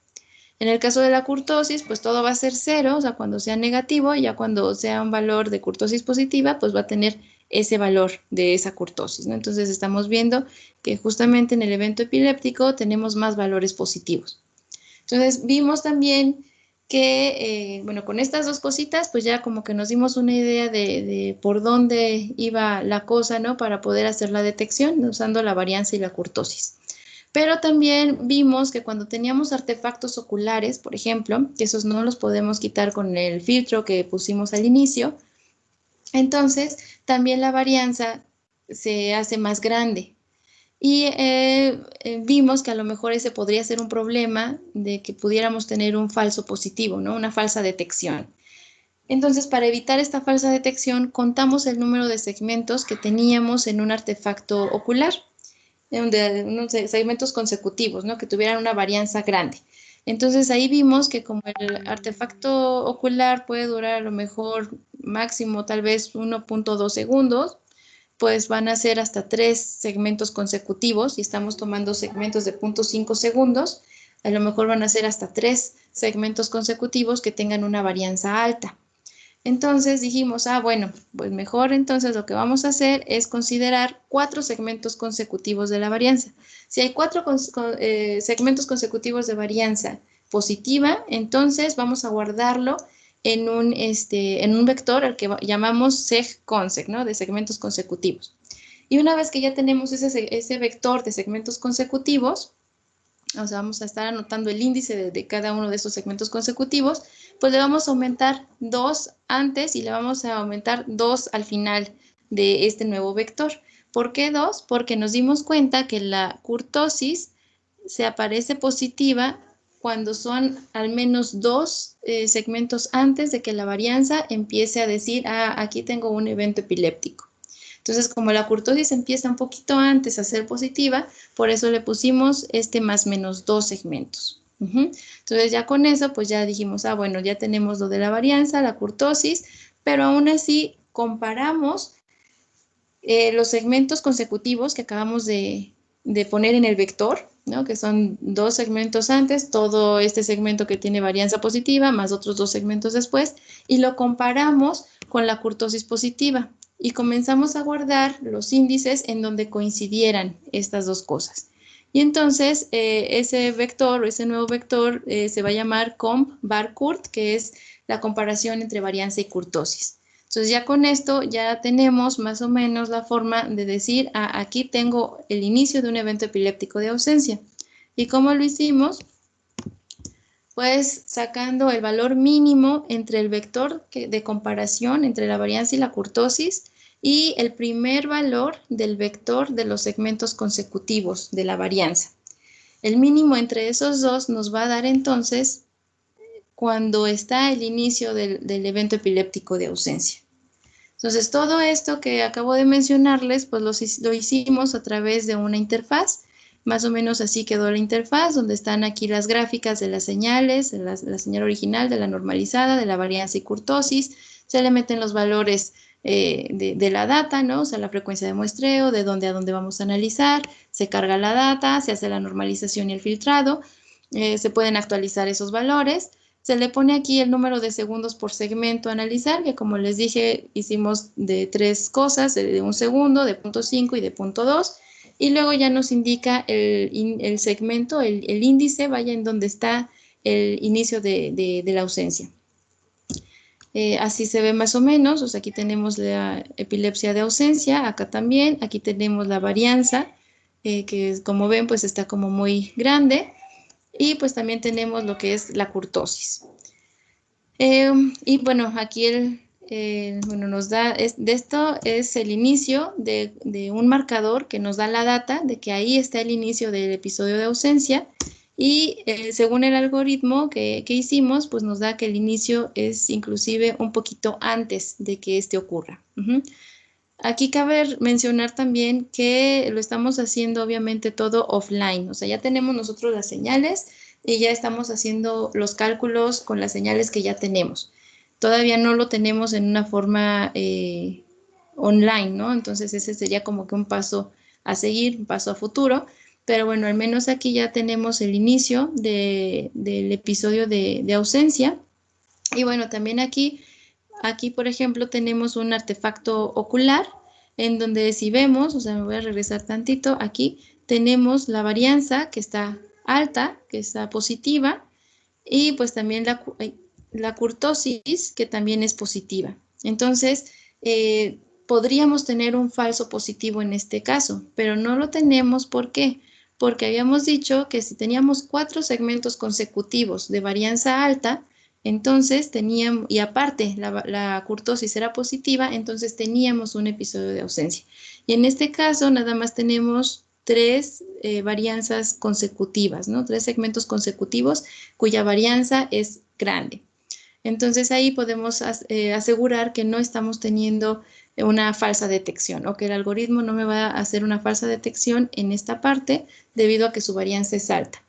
En el caso de la kurtosis, pues todo va a ser 0, o sea, cuando sea negativo, ya cuando sea un valor de kurtosis positiva, pues va a tener ese valor de esa kurtosis, ¿no? Entonces estamos viendo que justamente en el evento epiléptico tenemos más valores positivos. Entonces vimos también que, bueno, con estas dos cositas, pues ya como que nos dimos una idea de por dónde iba la cosa, ¿no? Para poder hacer la detección usando la varianza y la kurtosis. Pero también vimos que cuando teníamos artefactos oculares, por ejemplo, que esos no los podemos quitar con el filtro que pusimos al inicio, entonces también la varianza se hace más grande. Y vimos que a lo mejor ese podría ser un problema de que pudiéramos tener un falso positivo, ¿no? Una falsa detección. Entonces, para evitar esta falsa detección, contamos el número de segmentos que teníamos en un artefacto ocular, de unos segmentos consecutivos, ¿no? Que tuvieran una varianza grande. Entonces ahí vimos que como el artefacto ocular puede durar a lo mejor máximo tal vez 1.2 segundos, pues van a ser hasta 3 segmentos consecutivos y estamos tomando segmentos de 0.5 segundos, a lo mejor van a ser hasta 3 segmentos consecutivos que tengan una varianza alta. Entonces dijimos, bueno, pues mejor entonces lo que vamos a hacer es considerar 4 segmentos consecutivos de la varianza. Si hay 4 segmentos consecutivos de varianza positiva, entonces vamos a guardarlo en un vector al que llamamos seg-consec, ¿no? De segmentos consecutivos. Y una vez que ya tenemos ese vector de segmentos consecutivos, o sea, vamos a estar anotando el índice de cada uno de esos segmentos consecutivos, pues le vamos a aumentar 2 antes y le vamos a aumentar 2 al final de este nuevo vector. ¿Por qué 2? Porque nos dimos cuenta que la kurtosis se aparece positiva cuando son al menos 2 segmentos antes de que la varianza empiece a decir, aquí tengo un evento epiléptico. Entonces, como la kurtosis empieza un poquito antes a ser positiva, por eso le pusimos más menos 2 segmentos. Entonces, ya con eso, pues ya dijimos, bueno, ya tenemos lo de la varianza, la kurtosis, pero aún así comparamos los segmentos consecutivos que acabamos de poner en el vector, ¿no? Que son 2 segmentos antes, todo este segmento que tiene varianza positiva, más otros 2 segmentos después, y lo comparamos con la kurtosis positiva. Y comenzamos a guardar los índices en donde coincidieran estas dos cosas. Y entonces ese vector o ese nuevo vector se va a llamar comp_var_kurt, que es la comparación entre varianza y kurtosis. Entonces ya con esto ya tenemos más o menos la forma de decir, aquí tengo el inicio de un evento epiléptico de ausencia. ¿Y cómo lo hicimos? Pues sacando el valor mínimo entre el vector de comparación entre la varianza y la kurtosis y el primer valor del vector de los segmentos consecutivos de la varianza. El mínimo entre esos dos nos va a dar entonces cuando está el inicio del evento epiléptico de ausencia. Entonces, todo esto que acabo de mencionarles, pues lo hicimos a través de una interfaz. Más o menos así quedó la interfaz, donde están aquí las gráficas de las señales, de la señal original, de la normalizada, de la varianza y kurtosis. Se le meten los valores de la data, ¿no? O sea, la frecuencia de muestreo, de dónde a dónde vamos a analizar, se carga la data, se hace la normalización y el filtrado, se pueden actualizar esos valores. Se le pone aquí el número de segundos por segmento a analizar, que como les dije, hicimos de 3 cosas, de 1 segundo, de 0.5 y de 0.2. Y luego ya nos indica el segmento, el índice, vaya en donde está el inicio de la ausencia. Así se ve más o menos, o sea, aquí tenemos la epilepsia de ausencia, acá también, aquí tenemos la varianza, que como ven, pues está como muy grande. Y pues también tenemos lo que es la kurtosis. Y bueno, aquí bueno, nos da, de esto es el inicio de un marcador que nos da la data de que ahí está el inicio del episodio de ausencia. Y según el algoritmo que hicimos, pues nos da que el inicio es inclusive un poquito antes de que este ocurra. Aquí cabe mencionar también que lo estamos haciendo obviamente todo offline, o sea, ya tenemos nosotros las señales y ya estamos haciendo los cálculos con las señales que ya tenemos. Todavía no lo tenemos en una forma online, ¿no? Entonces ese sería como que un paso a seguir, un paso a futuro, pero bueno, al menos aquí ya tenemos el inicio del episodio de ausencia. Y bueno, también aquí, por ejemplo, tenemos un artefacto ocular en donde si vemos, o sea, me voy a regresar tantito, aquí tenemos la varianza que está alta, que está positiva, y pues también la kurtosis, que también es positiva. Entonces, podríamos tener un falso positivo en este caso, pero no lo tenemos. ¿Por qué? Porque habíamos dicho que si teníamos 4 segmentos consecutivos de varianza alta, entonces teníamos, y aparte la kurtosis era positiva, entonces teníamos un episodio de ausencia. Y en este caso nada más tenemos 3 varianzas consecutivas, ¿no? 3 segmentos consecutivos cuya varianza es grande. Entonces ahí podemos asegurar que no estamos teniendo una falsa detección o que el algoritmo no me va a hacer una falsa detección en esta parte debido a que su varianza es alta.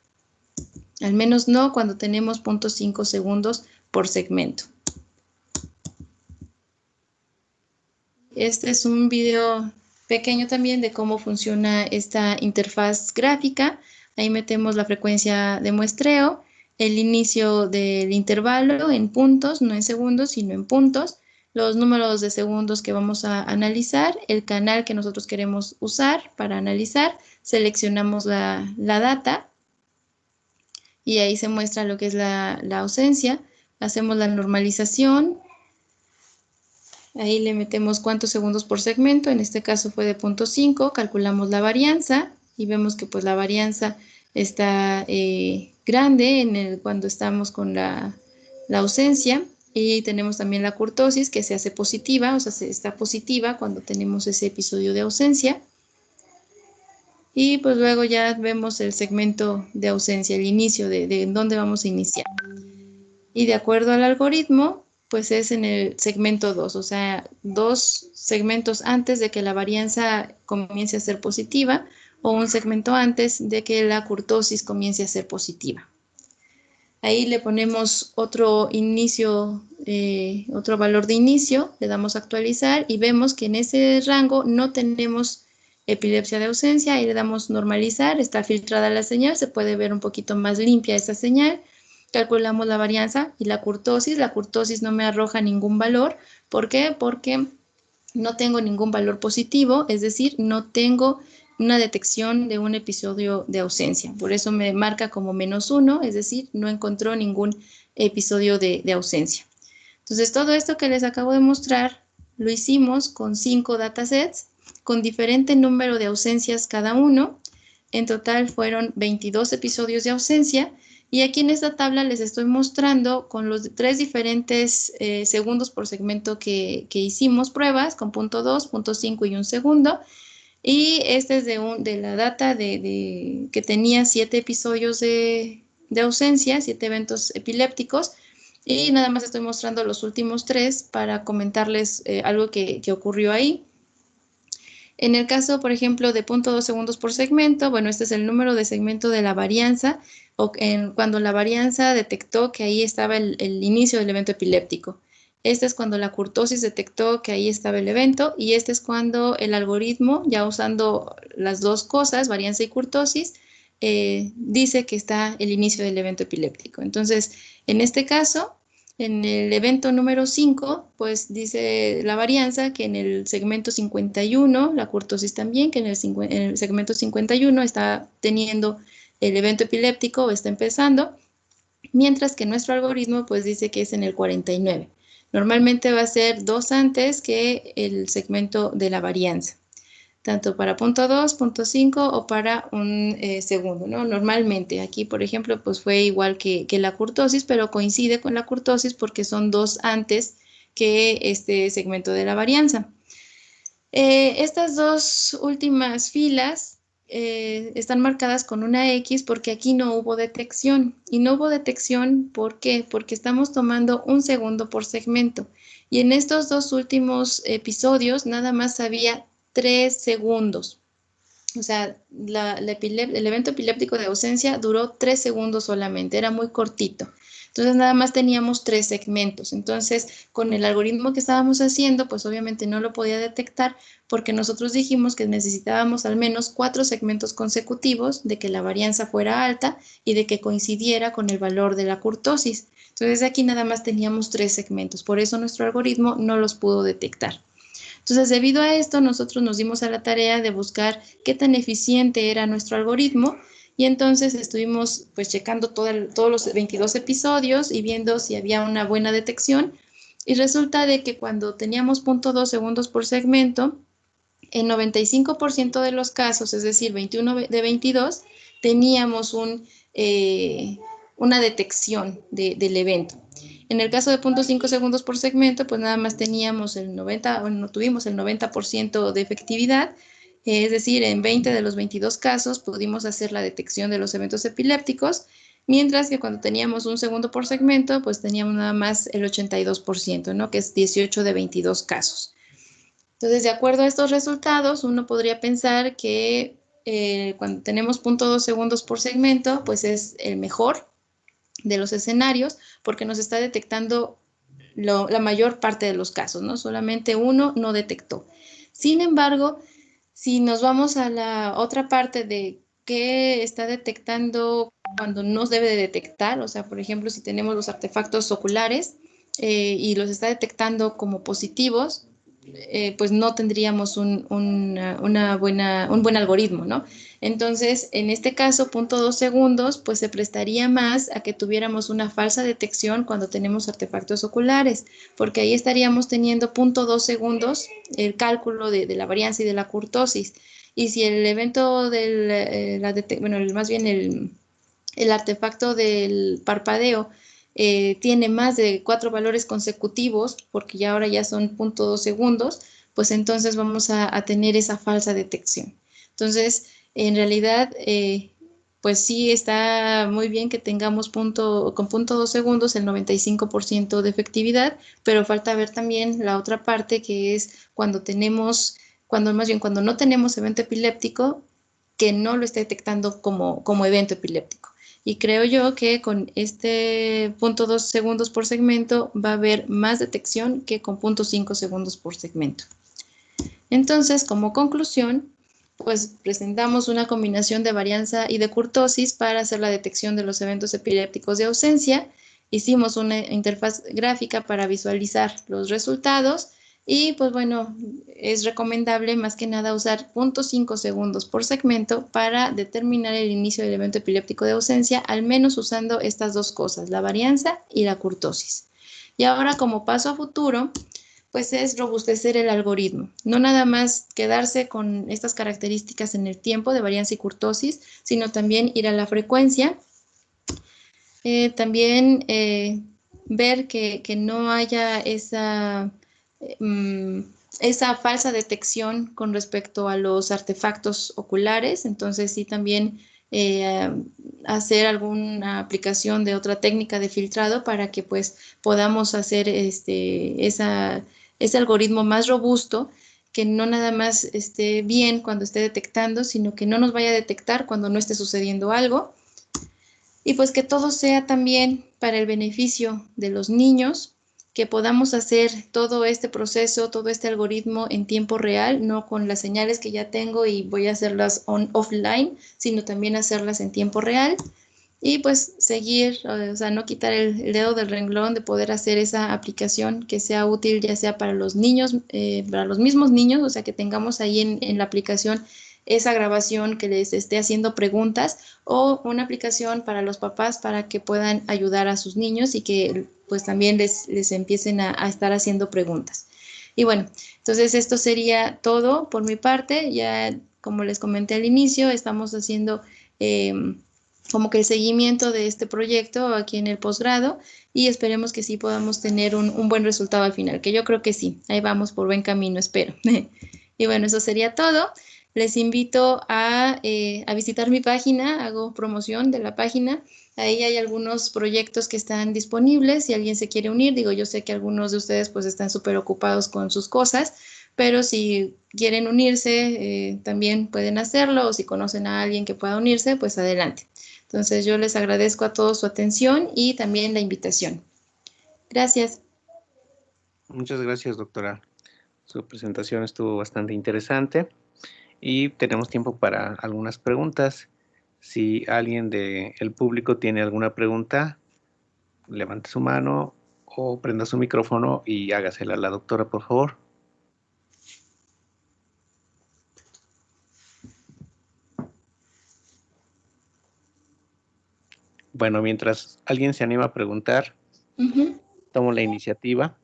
Al menos no cuando tenemos 0.5 segundos por segmento. Este es un video pequeño también de cómo funciona esta interfaz gráfica. Ahí metemos la frecuencia de muestreo, el inicio del intervalo en puntos, no en segundos, sino en puntos, los números de segundos que vamos a analizar, el canal que nosotros queremos usar para analizar, seleccionamos la data y ahí se muestra lo que es la ausencia, hacemos la normalización. Ahí le metemos cuántos segundos por segmento, en este caso fue de 0.5, calculamos la varianza y vemos que pues la varianza está grande cuando estamos con la ausencia, y tenemos también la kurtosis que se hace positiva, o sea, está positiva cuando tenemos ese episodio de ausencia. Y pues luego ya vemos el segmento de ausencia, el inicio de dónde vamos a iniciar. Y de acuerdo al algoritmo, pues es en el segmento 2, o sea, 2 segmentos antes de que la varianza comience a ser positiva o un segmento antes de que la kurtosis comience a ser positiva. Ahí le ponemos otro inicio, otro valor de inicio, le damos a actualizar y vemos que en ese rango no tenemos epilepsia de ausencia. Ahí le damos normalizar, está filtrada la señal, se puede ver un poquito más limpia esa señal. Calculamos la varianza y la curtosis. La curtosis no me arroja ningún valor. ¿Por qué? Porque no tengo ningún valor positivo, es decir, no tengo una detección de un episodio de ausencia. Por eso me marca como -1, es decir, no encontró ningún episodio de ausencia. Entonces, todo esto que les acabo de mostrar lo hicimos con 5 datasets con diferente número de ausencias cada uno. En total fueron 22 episodios de ausencia. Y aquí en esta tabla les estoy mostrando con los 3 diferentes segundos por segmento que hicimos pruebas, con punto 2, punto 5 y 1 segundo. Y este es de la data que tenía 7 episodios de ausencia, 7 eventos epilépticos. Y nada más estoy mostrando los últimos 3 para comentarles algo que ocurrió ahí. En el caso, por ejemplo, de 0.2 segundos por segmento, bueno, este es el número de segmento de la varianza, cuando la varianza detectó que ahí estaba el inicio del evento epiléptico. Este es cuando la curtosis detectó que ahí estaba el evento y este es cuando el algoritmo, ya usando las dos cosas, varianza y curtosis, dice que está el inicio del evento epiléptico. Entonces, en este caso, en el evento número 5, pues dice la varianza que en el segmento 51, la curtosis también, que en el segmento 51 está teniendo el evento epiléptico o está empezando, mientras que nuestro algoritmo pues dice que es en el 49. Normalmente va a ser 2 antes que el segmento de la varianza, tanto para punto 2, punto 5 o para un segundo, ¿no? Normalmente aquí, por ejemplo, pues fue igual que la curtosis, pero coincide con la curtosis porque son 2 antes que este segmento de la varianza. Estas dos últimas filas están marcadas con una X porque aquí no hubo detección. Y no hubo detección, ¿por qué? Porque estamos tomando 1 segundo por segmento. Y en estos dos últimos episodios nada más había 3 segundos. O sea, el evento epiléptico de ausencia duró 3 segundos solamente, era muy cortito. Entonces, nada más teníamos 3 segmentos. Entonces, con el algoritmo que estábamos haciendo, pues obviamente no lo podía detectar porque nosotros dijimos que necesitábamos al menos 4 segmentos consecutivos de que la varianza fuera alta y de que coincidiera con el valor de la curtosis. Entonces, aquí nada más teníamos 3 segmentos. Por eso nuestro algoritmo no los pudo detectar. Entonces, debido a esto, nosotros nos dimos a la tarea de buscar qué tan eficiente era nuestro algoritmo y entonces estuvimos pues checando todos los 22 episodios y viendo si había una buena detección y resulta de que cuando teníamos 0.2 segundos por segmento, en 95% de los casos, es decir, 21 de 22, teníamos una detección del evento. En el caso de 0.5 segundos por segmento, pues nada más teníamos el 90, bueno, no tuvimos el 90% de efectividad, es decir, en 20 de los 22 casos pudimos hacer la detección de los eventos epilépticos, mientras que cuando teníamos 1 segundo por segmento, pues teníamos nada más el 82%, ¿no? Que es 18 de 22 casos. Entonces, de acuerdo a estos resultados, uno podría pensar que cuando tenemos 0.2 segundos por segmento, pues es el mejor de los escenarios porque nos está detectando la mayor parte de los casos, ¿no? Solamente uno no detectó. Sin embargo, si nos vamos a la otra parte de qué está detectando cuando no debe de detectar, o sea, por ejemplo, si tenemos los artefactos oculares y los está detectando como positivos, pues no tendríamos un buen algoritmo, ¿no? Entonces, en este caso, 0.2 segundos, pues se prestaría más a que tuviéramos una falsa detección cuando tenemos artefactos oculares, porque ahí estaríamos teniendo 0.2 segundos el cálculo de la varianza y de la curtosis. Y si el evento más bien el artefacto del parpadeo tiene más de 4 valores consecutivos, porque ya ahora ya son 0.2 segundos, pues entonces vamos a tener esa falsa detección. Entonces, en realidad, pues sí está muy bien que tengamos con 0.2 segundos el 95% de efectividad, pero falta ver también la otra parte que es cuando no tenemos evento epiléptico, que no lo está detectando como evento epiléptico. Y creo yo que con este 0.2 segundos por segmento va a haber más detección que con 0.5 segundos por segmento. Entonces, como conclusión, pues presentamos una combinación de varianza y de kurtosis para hacer la detección de los eventos epilépticos de ausencia. Hicimos una interfaz gráfica para visualizar los resultados y pues bueno, es recomendable más que nada usar 0.5 segundos por segmento para determinar el inicio del evento epiléptico de ausencia, al menos usando estas dos cosas, la varianza y la kurtosis. Y ahora como paso a futuro, pues es robustecer el algoritmo. No nada más quedarse con estas características en el tiempo de varianza y kurtosis, sino también ir a la frecuencia. También ver que no haya esa falsa detección con respecto a los artefactos oculares. Entonces sí también hacer alguna aplicación de otra técnica de filtrado para que pues podamos hacer ese algoritmo más robusto, que no nada más esté bien cuando esté detectando, sino que no nos vaya a detectar cuando no esté sucediendo algo. Y pues que todo sea también para el beneficio de los niños, que podamos hacer todo este proceso, todo este algoritmo en tiempo real, no con las señales que ya tengo y voy a hacerlas offline, sino también hacerlas en tiempo real. Y pues seguir, o sea, no quitar el dedo del renglón de poder hacer esa aplicación que sea útil, ya sea para los niños, para los mismos niños, o sea, que tengamos ahí en la aplicación esa grabación que les esté haciendo preguntas, o una aplicación para los papás para que puedan ayudar a sus niños y que pues también les empiecen a estar haciendo preguntas. Y bueno, entonces esto sería todo por mi parte. Ya como les comenté al inicio, estamos haciendo como que el seguimiento de este proyecto aquí en el posgrado y esperemos que sí podamos tener un buen resultado al final, que yo creo que sí, ahí vamos por buen camino, espero. Y bueno, eso sería todo. Les invito a visitar mi página, hago promoción de la página. Ahí hay algunos proyectos que están disponibles si alguien se quiere unir. Digo, yo sé que algunos de ustedes pues están súper ocupados con sus cosas, pero si quieren unirse, también pueden hacerlo, o si conocen a alguien que pueda unirse, pues adelante. Entonces yo les agradezco a todos su atención y también la invitación. Gracias. Muchas gracias, doctora. Su presentación estuvo bastante interesante y tenemos tiempo para algunas preguntas. Si alguien del público tiene alguna pregunta, levante su mano o prenda su micrófono y hágasela a la doctora, por favor. Bueno, mientras alguien se anima a preguntar, tomo la iniciativa.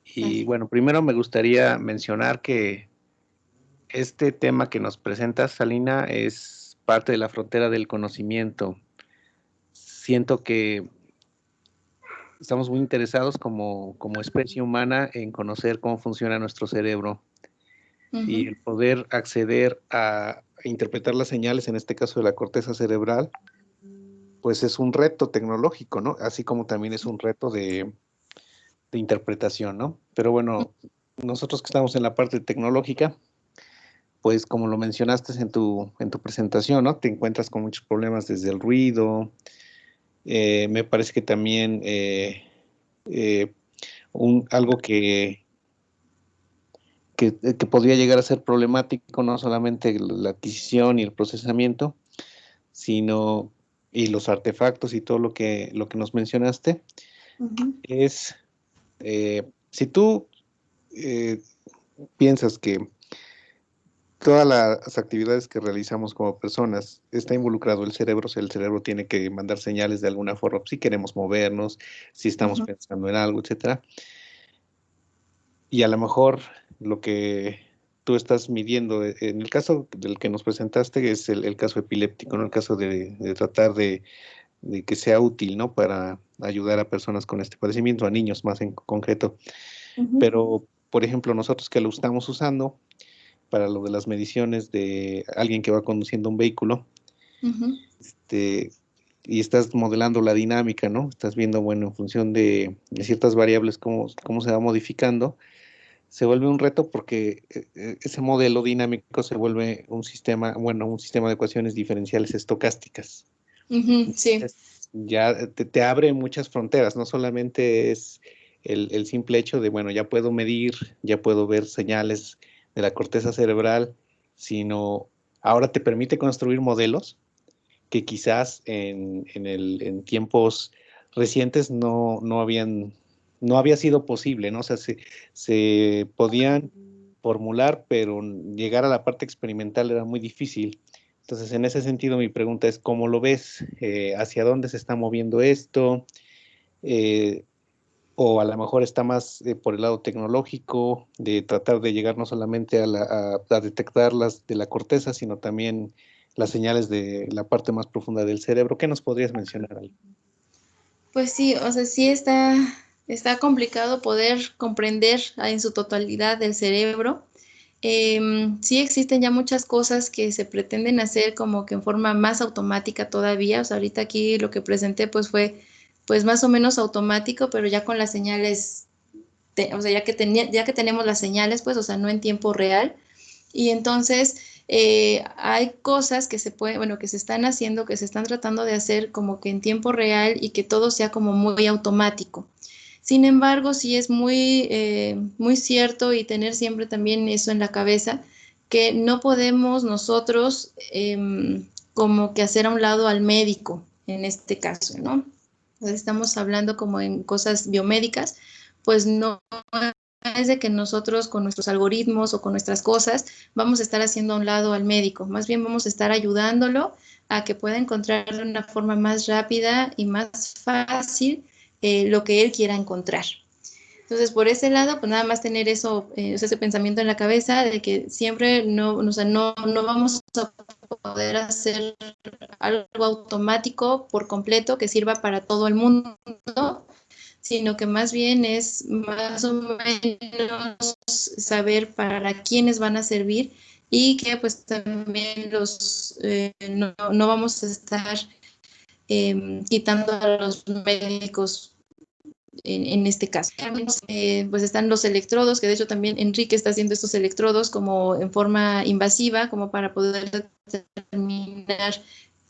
Y Vale. bueno, primero me gustaría mencionar que este tema que nos presenta Salina es parte de la frontera del conocimiento. Siento que estamos muy interesados como especie humana en conocer cómo funciona nuestro cerebro y el poder acceder a interpretar las señales, en este caso de la corteza cerebral, pues es un reto tecnológico, ¿no? Así como también es un reto de interpretación, ¿no? Pero bueno, nosotros que estamos en la parte tecnológica, pues como lo mencionaste en tu presentación, ¿no? Te encuentras con muchos problemas desde el ruido, me parece que también eh, algo que podría llegar a ser problemático, no solamente la adquisición y el procesamiento, sino y los artefactos y todo lo que nos mencionaste, es si tú eh, piensas que todas las actividades que realizamos como personas está involucrado el cerebro, o sea, el cerebro tiene que mandar señales de alguna forma, si queremos movernos, si estamos pensando en algo, etcétera. Y a lo mejor lo que tú estás midiendo, en el caso del que nos presentaste, es el caso epiléptico, ¿no? El caso de tratar de que sea útil, ¿no? Para ayudar a personas con este padecimiento, a niños más en concreto. Pero, por ejemplo, nosotros que lo estamos usando para lo de las mediciones de alguien que va conduciendo un vehículo, este, y estás modelando la dinámica, ¿no? Estás viendo, bueno, en función de ciertas variables, cómo se va modificando, se vuelve un reto porque ese modelo dinámico se vuelve un sistema, bueno, un sistema de ecuaciones diferenciales estocásticas. Sí. Ya te abre muchas fronteras, no solamente es el simple hecho de, bueno, ya puedo medir, ya puedo ver señales de la corteza cerebral, sino ahora te permite construir modelos que quizás en tiempos recientes no había sido posible, ¿no? O sea, se podían formular, pero llegar a la parte experimental era muy difícil. Entonces, en ese sentido, mi pregunta es, ¿cómo lo ves? ¿Hacia dónde se está moviendo esto? Eh, o a lo mejor está más por el lado tecnológico, de tratar de llegar no solamente a detectar las de la corteza, sino también las señales de la parte más profunda del cerebro. ¿Qué nos podrías mencionar ahí? Pues sí, o sea, sí está complicado poder comprender en su totalidad el cerebro. Sí existen ya muchas cosas que se pretenden hacer como que en forma más automática todavía. O sea, ahorita aquí lo que presenté pues fue pues más o menos automático, pero ya con las señales, o sea, ya que tenemos las señales, pues, o sea, no en tiempo real. Y entonces hay cosas que se pueden, bueno, que se están haciendo, que se están tratando de hacer como que en tiempo real y que todo sea como muy automático. Sin embargo, sí es muy cierto y tener siempre también eso en la cabeza, que no podemos nosotros como que hacer a un lado al médico en este caso, ¿no? Entonces, estamos hablando como en cosas biomédicas, pues no es de que nosotros con nuestros algoritmos o con nuestras cosas vamos a estar haciendo a un lado al médico, más bien vamos a estar ayudándolo a que pueda encontrar de una forma más rápida y más fácil lo que él quiera encontrar. Entonces, por ese lado, pues nada más tener eso, o sea, ese pensamiento en la cabeza de que siempre no, o sea, no vamos a poder hacer algo automático por completo que sirva para todo el mundo, sino que más bien es más o menos saber para quiénes van a servir y que pues también no vamos a estar quitando a los médicos en este caso. Pues están los electrodos, que de hecho también Enrique está haciendo estos electrodos como en forma invasiva, como para poder determinar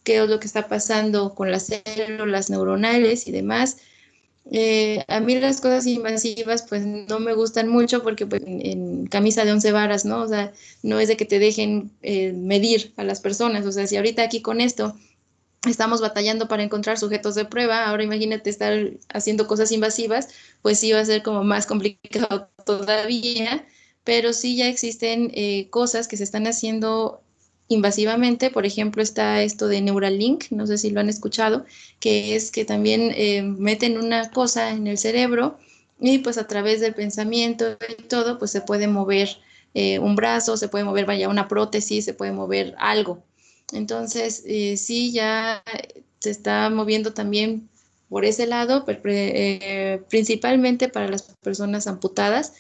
qué es lo que está pasando con las células neuronales y demás. A mí las cosas invasivas pues no me gustan mucho porque pues, en camisa de 11 varas, ¿no? O sea, no es de que te dejen medir a las personas. O sea, si ahorita aquí con esto estamos batallando para encontrar sujetos de prueba, ahora imagínate estar haciendo cosas invasivas, pues sí va a ser como más complicado todavía, pero sí ya existen cosas que se están haciendo invasivamente. Por ejemplo, está esto de Neuralink, no sé si lo han escuchado, que es que también meten una cosa en el cerebro y pues a través del pensamiento y todo, pues se puede mover un brazo, se puede mover, vaya, una prótesis, se puede mover algo. Entonces, sí, ya se está moviendo también por ese lado, principalmente para las personas amputadas,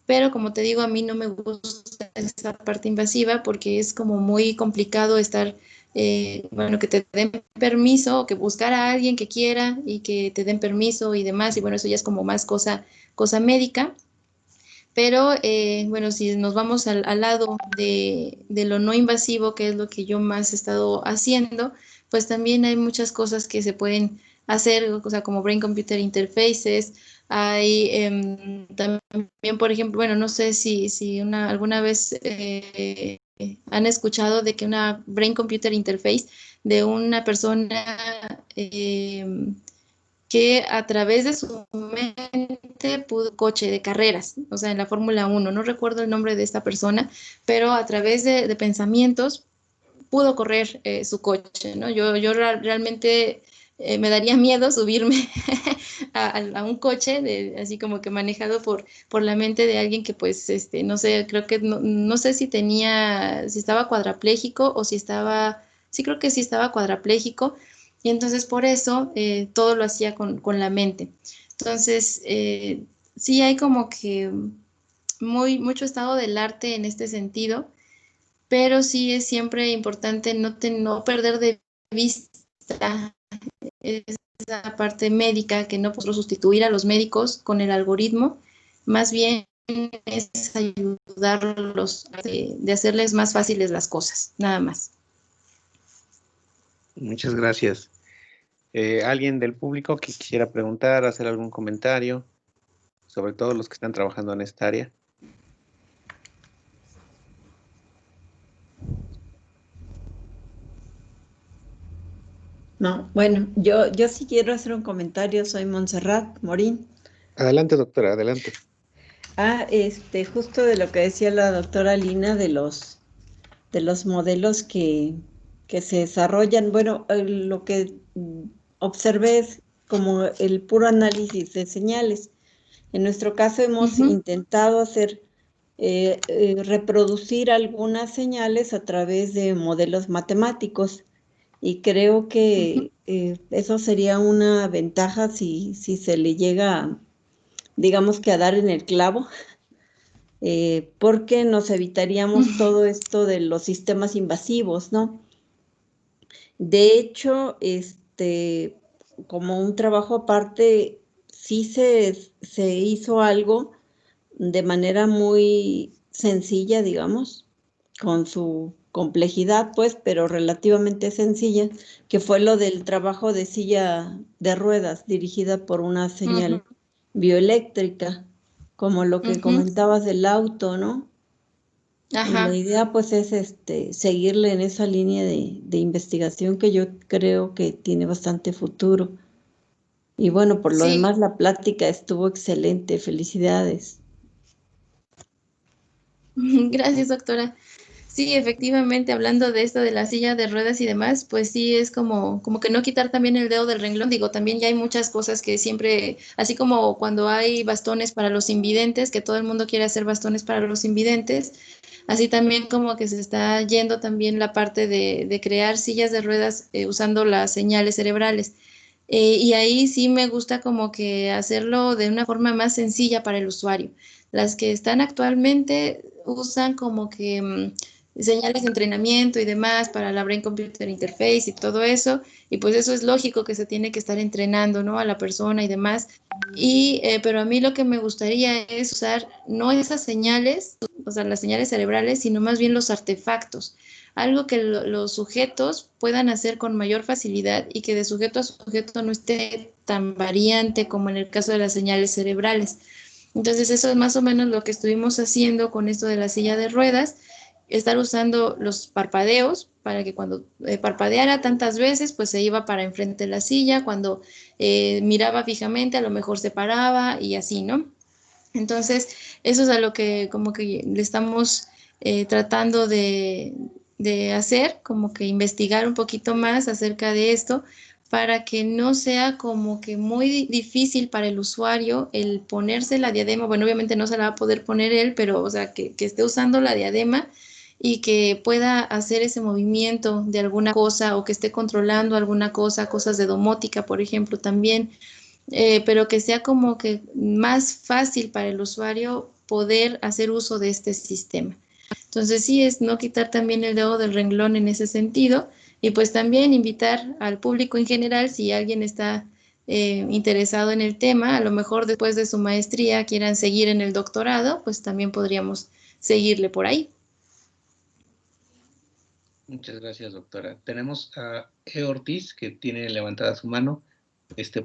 pero como te digo, a mí no me gusta esa parte invasiva porque es como muy complicado estar, bueno, que te den permiso o que buscar a alguien que quiera y que te den permiso y demás, y bueno, eso ya es como más cosa médica. Pero bueno, si nos vamos al lado de lo no invasivo, que es lo que yo más he estado haciendo, pues también hay muchas cosas que se pueden hacer, o sea, como Brain Computer Interfaces. Hay también, por ejemplo, bueno, no sé si alguna vez han escuchado de que una Brain Computer Interface de una persona que a través de su mente pudo coche de carreras, o sea, en la Fórmula 1, no recuerdo el nombre de esta persona, pero a través de pensamientos pudo correr su coche, ¿no? Yo realmente me daría miedo subirme a un coche, así como que manejado por la mente de alguien que pues, no sé, creo que no sé si estaba cuadraplégico o si estaba, sí creo que sí estaba cuadraplégico, y entonces por eso todo lo hacía con la mente. Entonces, sí hay como que mucho estado del arte en este sentido, pero sí es siempre importante no perder de vista esa parte médica, que no podemos sustituir a los médicos con el algoritmo, más bien es ayudarlos de hacerles más fáciles las cosas, nada más. Muchas gracias. ¿Alguien del público que quisiera preguntar, hacer algún comentario? Sobre todo los que están trabajando en esta área. No, bueno, yo sí quiero hacer un comentario, soy Montserrat Morín. Adelante, doctora, adelante. Justo de lo que decía la doctora Lina de los modelos que se desarrollan. Bueno, lo que observé es como el puro análisis de señales. En nuestro caso hemos intentado reproducir algunas señales a través de modelos matemáticos y creo que eso sería una ventaja si se le llega, digamos que a dar en el clavo, porque nos evitaríamos todo esto de los sistemas invasivos, ¿no? De hecho, como un trabajo aparte, sí se hizo algo de manera muy sencilla, digamos, con su complejidad, pues, pero relativamente sencilla, que fue lo del trabajo de silla de ruedas dirigida por una señal bioeléctrica, como lo que comentabas del auto, ¿no? Y la Ajá. idea pues es seguirle en esa línea de investigación que yo creo que tiene bastante futuro. Y bueno, por lo Sí, demás la plática estuvo excelente, felicidades. gracias, doctora. Sí, efectivamente, hablando de esto de la silla de ruedas y demás, pues sí es como que no quitar también el dedo del renglón. Digo, también ya hay muchas cosas que siempre, así como cuando hay bastones para los invidentes, que todo el mundo quiere hacer bastones para los invidentes, así también como que se está yendo también la parte de crear sillas de ruedas usando las señales cerebrales. Y ahí sí me gusta como que hacerlo de una forma más sencilla para el usuario. Las que están actualmente usan como que señales de entrenamiento y demás para la Brain Computer Interface y todo eso, y pues eso es lógico que se tiene que estar entrenando, ¿no? A la persona y demás. Pero a mí lo que me gustaría es usar no esas señales, o sea, las señales cerebrales, sino más bien los artefactos, algo que los sujetos puedan hacer con mayor facilidad y que de sujeto a sujeto no esté tan variante como en el caso de las señales cerebrales. Entonces eso es más o menos lo que estuvimos haciendo con esto de la silla de ruedas, estar usando los parpadeos para que cuando parpadeara tantas veces, pues se iba para enfrente de la silla, cuando miraba fijamente a lo mejor se paraba y así, ¿no? Entonces, eso es a lo que como que le estamos tratando de hacer, como que investigar un poquito más acerca de esto para que no sea como que muy difícil para el usuario el ponerse la diadema. Bueno, obviamente no se la va a poder poner él, pero o sea, que esté usando la diadema y que pueda hacer ese movimiento de alguna cosa o que esté controlando alguna cosa, cosas de domótica, por ejemplo, también, pero que sea como que más fácil para el usuario poder hacer uso de este sistema. Entonces sí es no quitar también el dedo del renglón en ese sentido y pues también invitar al público en general si alguien está interesado en el tema, a lo mejor después de su maestría quieran seguir en el doctorado, pues también podríamos seguirle por ahí. Muchas gracias, doctora. Tenemos a E. Ortiz, que tiene levantada su mano.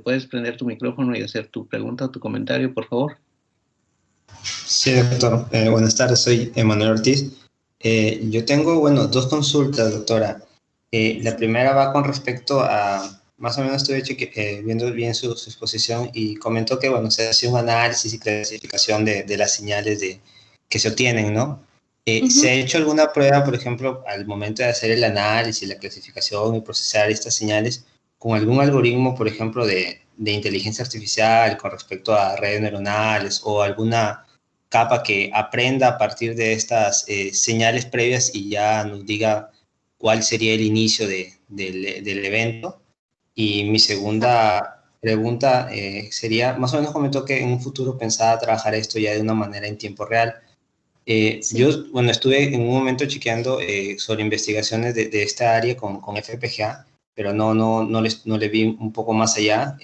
¿Puedes prender tu micrófono y hacer tu pregunta o tu comentario, por favor? Sí, doctor. Buenas tardes, soy Emanuel Ortiz. Yo tengo, bueno, dos consultas, doctora. La primera va con respecto a, más o menos estuve viendo bien su exposición y comentó que, bueno, se hace un análisis y clasificación de las señales que se obtienen, ¿no? ¿Se ha hecho alguna prueba, por ejemplo, al momento de hacer el análisis, la clasificación y procesar estas señales con algún algoritmo, por ejemplo, de inteligencia artificial con respecto a redes neuronales o alguna capa que aprenda a partir de estas señales previas y ya nos diga cuál sería el inicio del evento? Y mi segunda pregunta sería, más o menos comentó que en un futuro pensaba trabajar esto ya de una manera en tiempo real. Sí. Yo, bueno, estuve en un momento chequeando sobre investigaciones de esta área con FPGA, pero no le vi un poco más allá.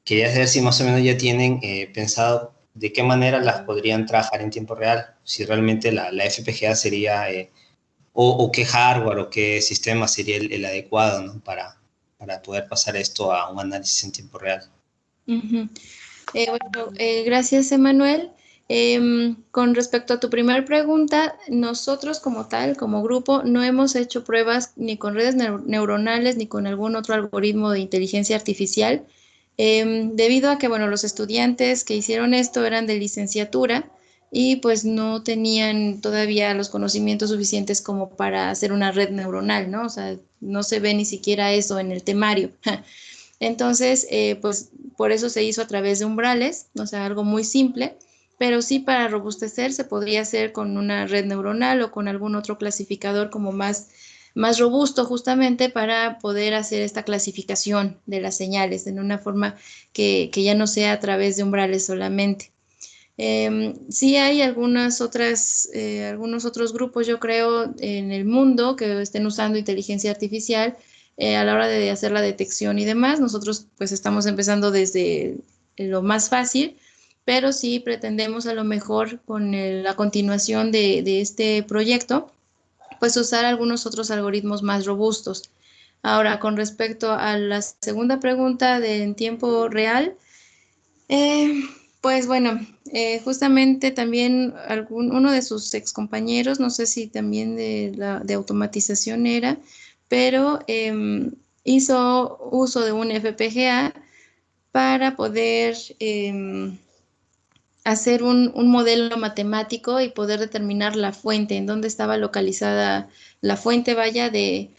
Quería saber si más o menos ya tienen pensado de qué manera las podrían trabajar en tiempo real, si realmente la FPGA sería, o qué hardware o qué sistema sería el adecuado, ¿no? para poder pasar esto a un análisis en tiempo real. Gracias, Emanuel. Con respecto a tu primera pregunta, nosotros como tal, como grupo, no hemos hecho pruebas ni con redes neuronales ni con algún otro algoritmo de inteligencia artificial, debido a que, bueno, los estudiantes que hicieron esto eran de licenciatura y pues no tenían todavía los conocimientos suficientes como para hacer una red neuronal, ¿no? O sea, no se ve ni siquiera eso en el temario. Entonces, pues por eso se hizo a través de umbrales, o sea, algo muy simple, pero sí para robustecer se podría hacer con una red neuronal o con algún otro clasificador como más robusto justamente para poder hacer esta clasificación de las señales en una forma que ya no sea a través de umbrales solamente. Sí hay algunos otros grupos, yo creo, en el mundo que estén usando inteligencia artificial a la hora de hacer la detección y demás. Nosotros pues estamos empezando desde lo más fácil, pero sí pretendemos a lo mejor con la continuación de este proyecto, pues usar algunos otros algoritmos más robustos. Ahora, con respecto a la segunda pregunta de en tiempo real, pues bueno, justamente también uno de sus excompañeros, no sé si también de automatización era, pero hizo uso de un FPGA para poder hacer un modelo matemático y poder determinar la fuente, en dónde estaba localizada la fuente, vaya, de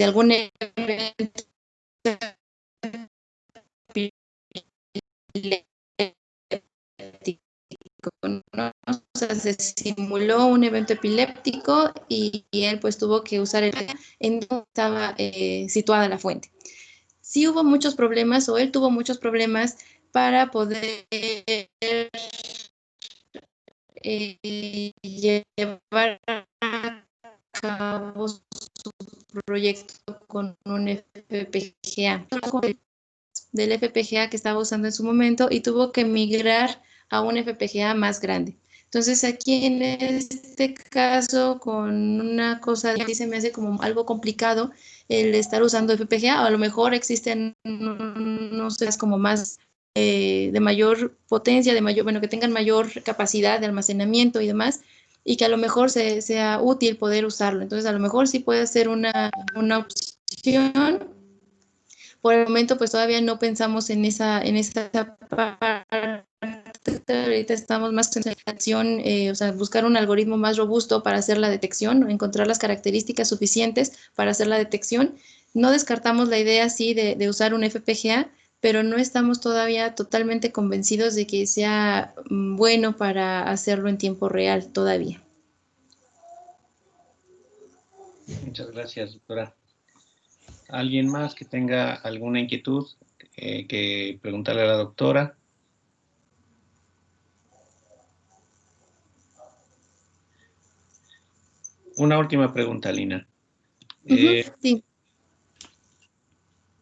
algún evento, ¿no? O sea, se simuló un evento epiléptico y él pues tuvo que usar en donde estaba situada la fuente. Sí hubo muchos problemas, o él tuvo muchos problemas para poder llevar a cabo su proyecto con un FPGA, del FPGA que estaba usando en su momento, y tuvo que migrar a un FPGA más grande. Entonces aquí en este caso, con una cosa así se me hace como algo complicado el estar usando FPGA, o a lo mejor existen, no sé, como más de mayor potencia, bueno, que tengan mayor capacidad de almacenamiento y demás, y que a lo mejor sea útil poder usarlo. Entonces a lo mejor sí puede ser una opción. Por el momento, pues todavía no pensamos en esa parte. Ahorita estamos más en acción, o sea, buscar un algoritmo más robusto para hacer la detección, encontrar las características suficientes para hacer la detección. No descartamos la idea, sí, de usar un FPGA, pero no estamos todavía totalmente convencidos de que sea bueno para hacerlo en tiempo real todavía. Muchas gracias, doctora. ¿Alguien más que tenga alguna inquietud que preguntarle a la doctora? Una última pregunta, Lina. Sí.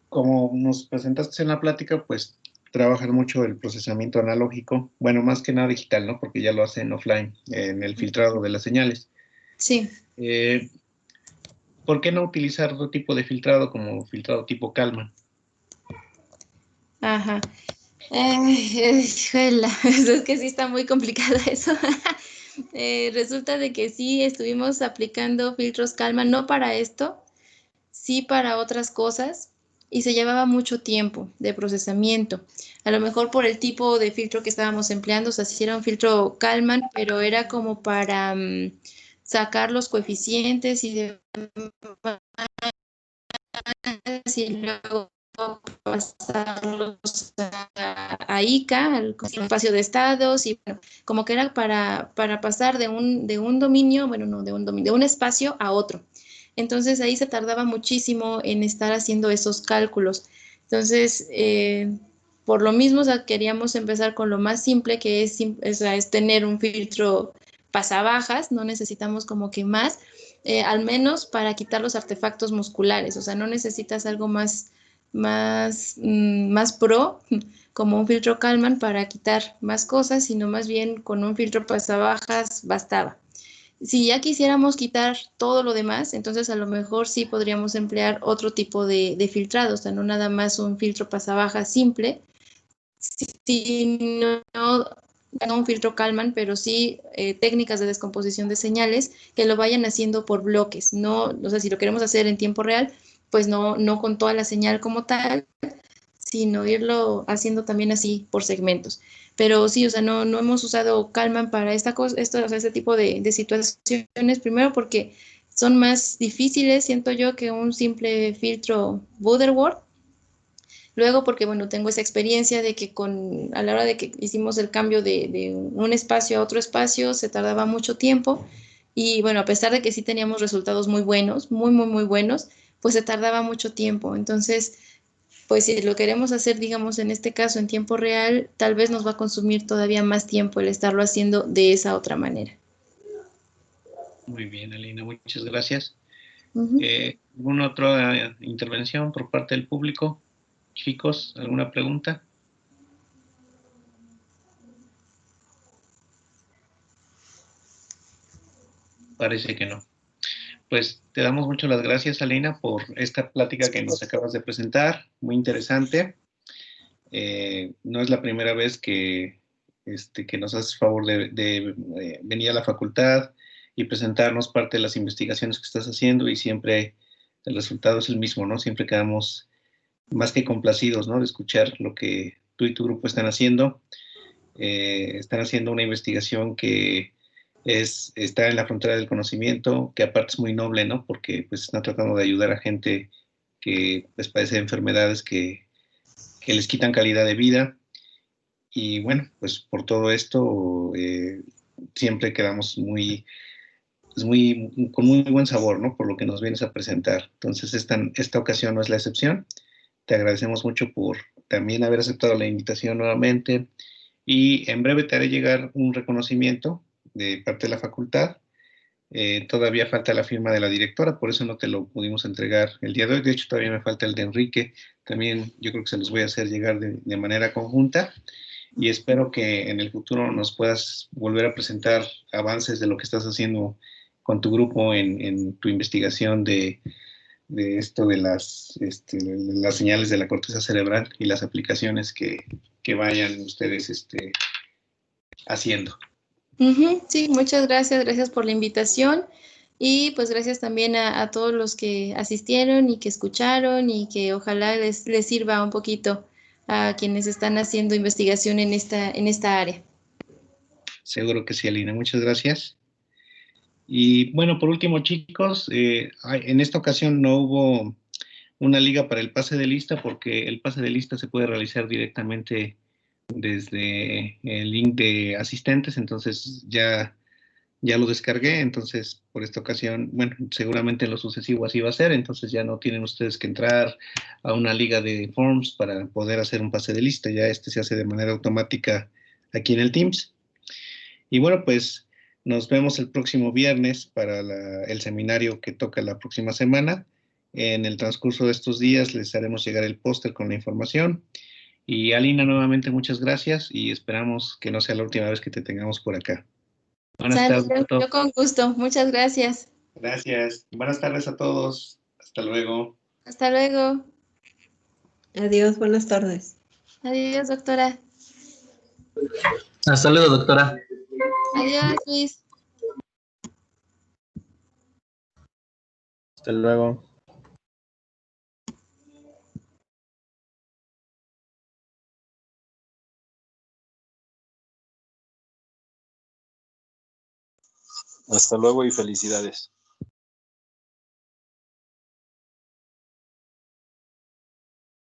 Como nos presentaste en la plática, pues trabajan mucho el procesamiento analógico, bueno, más que nada digital, ¿no? Porque ya lo hacen offline, en el filtrado de las señales. Sí. ¿Por qué no utilizar otro tipo de filtrado como filtrado tipo Kalman? Ajá. Es que sí está muy complicado eso. Resulta de que sí estuvimos aplicando filtros Kalman, no para esto, sí para otras cosas, y se llevaba mucho tiempo de procesamiento. A lo mejor por el tipo de filtro que estábamos empleando, o sea, sí era un filtro Kalman, pero era como para sacar los coeficientes y luego pasarlos a ICA, al espacio de estados, y bueno, como que era para pasar de un dominio, bueno, no de un dominio, de un espacio a otro. Entonces ahí se tardaba muchísimo en estar haciendo esos cálculos. Entonces, por lo mismo, o sea, queríamos empezar con lo más simple, que es tener un filtro pasabajas, no necesitamos como que más, al menos para quitar los artefactos musculares, o sea, no necesitas algo más pro, como un filtro Kalman para quitar más cosas, sino más bien con un filtro pasabajas bastaba. Si ya quisiéramos quitar todo lo demás, entonces a lo mejor sí podríamos emplear otro tipo de filtrado, o sea, no nada más un filtro pasabaja simple, sino no un filtro Kalman, pero sí técnicas de descomposición de señales que lo vayan haciendo por bloques. No, o sea, si lo queremos hacer en tiempo real, pues no con toda la señal como tal, sino irlo haciendo también así por segmentos. Pero sí, o sea, no hemos usado Kalman para esta cosa, o sea, este tipo de situaciones, primero porque son más difíciles, siento yo, que un simple filtro Butterworth. Luego, porque bueno, tengo esa experiencia de que a la hora de que hicimos el cambio de un espacio a otro espacio, se tardaba mucho tiempo. Y bueno, a pesar de que sí teníamos resultados muy buenos, muy buenos, pues se tardaba mucho tiempo. Entonces, pues si lo queremos hacer, digamos, en este caso en tiempo real, tal vez nos va a consumir todavía más tiempo el estarlo haciendo de esa otra manera. Muy bien, Alina, muchas gracias. Ujú. ¿Alguna otra intervención por parte del público? Chicos, ¿alguna pregunta? Parece que no. Pues te damos mucho las gracias, Alina, por esta plática que nos acabas de presentar, muy interesante. No es la primera vez que nos haces favor de venir a la facultad y presentarnos parte de las investigaciones que estás haciendo y siempre el resultado es el mismo, ¿no? Siempre quedamos más que complacidos, ¿no? De escuchar lo que tú y tu grupo están haciendo. Están haciendo una investigación que está en la frontera del conocimiento, que aparte es muy noble, ¿no? Porque pues están tratando de ayudar a gente que pues, padece de enfermedades que les quitan calidad de vida. Y bueno, pues por todo esto siempre quedamos con muy buen sabor, ¿no? Por lo que nos vienes a presentar. Entonces, esta ocasión no es la excepción. Te agradecemos mucho por también haber aceptado la invitación nuevamente y en breve te haré llegar un reconocimiento de parte de la facultad. Todavía falta la firma de la directora, por eso no te lo pudimos entregar el día de hoy. De hecho, todavía me falta el de Enrique. También yo creo que se los voy a hacer llegar de manera conjunta y espero que en el futuro nos puedas volver a presentar avances de lo que estás haciendo con tu grupo en tu investigación de esto de las señales de la corteza cerebral y las aplicaciones que vayan ustedes haciendo. Sí, muchas gracias por la invitación y pues gracias también a todos los que asistieron y que escucharon y que ojalá les sirva un poquito a quienes están haciendo investigación en esta área. Seguro que sí, Alina. Muchas gracias. Y bueno, por último, chicos, en esta ocasión no hubo una liga para el pase de lista porque el pase de lista se puede realizar directamente desde el link de asistentes, entonces ya lo descargué, entonces por esta ocasión, bueno, seguramente en lo sucesivo así va a ser, entonces ya no tienen ustedes que entrar a una liga de forms para poder hacer un pase de lista, ya se hace de manera automática aquí en el Teams. Y bueno, pues nos vemos el próximo viernes para el seminario que toca la próxima semana. En el transcurso de estos días les haremos llegar el póster con la información. Y Alina, nuevamente muchas gracias y esperamos que no sea la última vez que te tengamos por acá. Buenas Sale, tardes a todos. yo con gusto. Muchas gracias. Gracias. Buenas tardes a todos. Hasta luego. Hasta luego. Adiós, buenas tardes. Adiós, doctora. Hasta luego, doctora. Adiós, Luis. Hasta luego. Hasta luego y felicidades.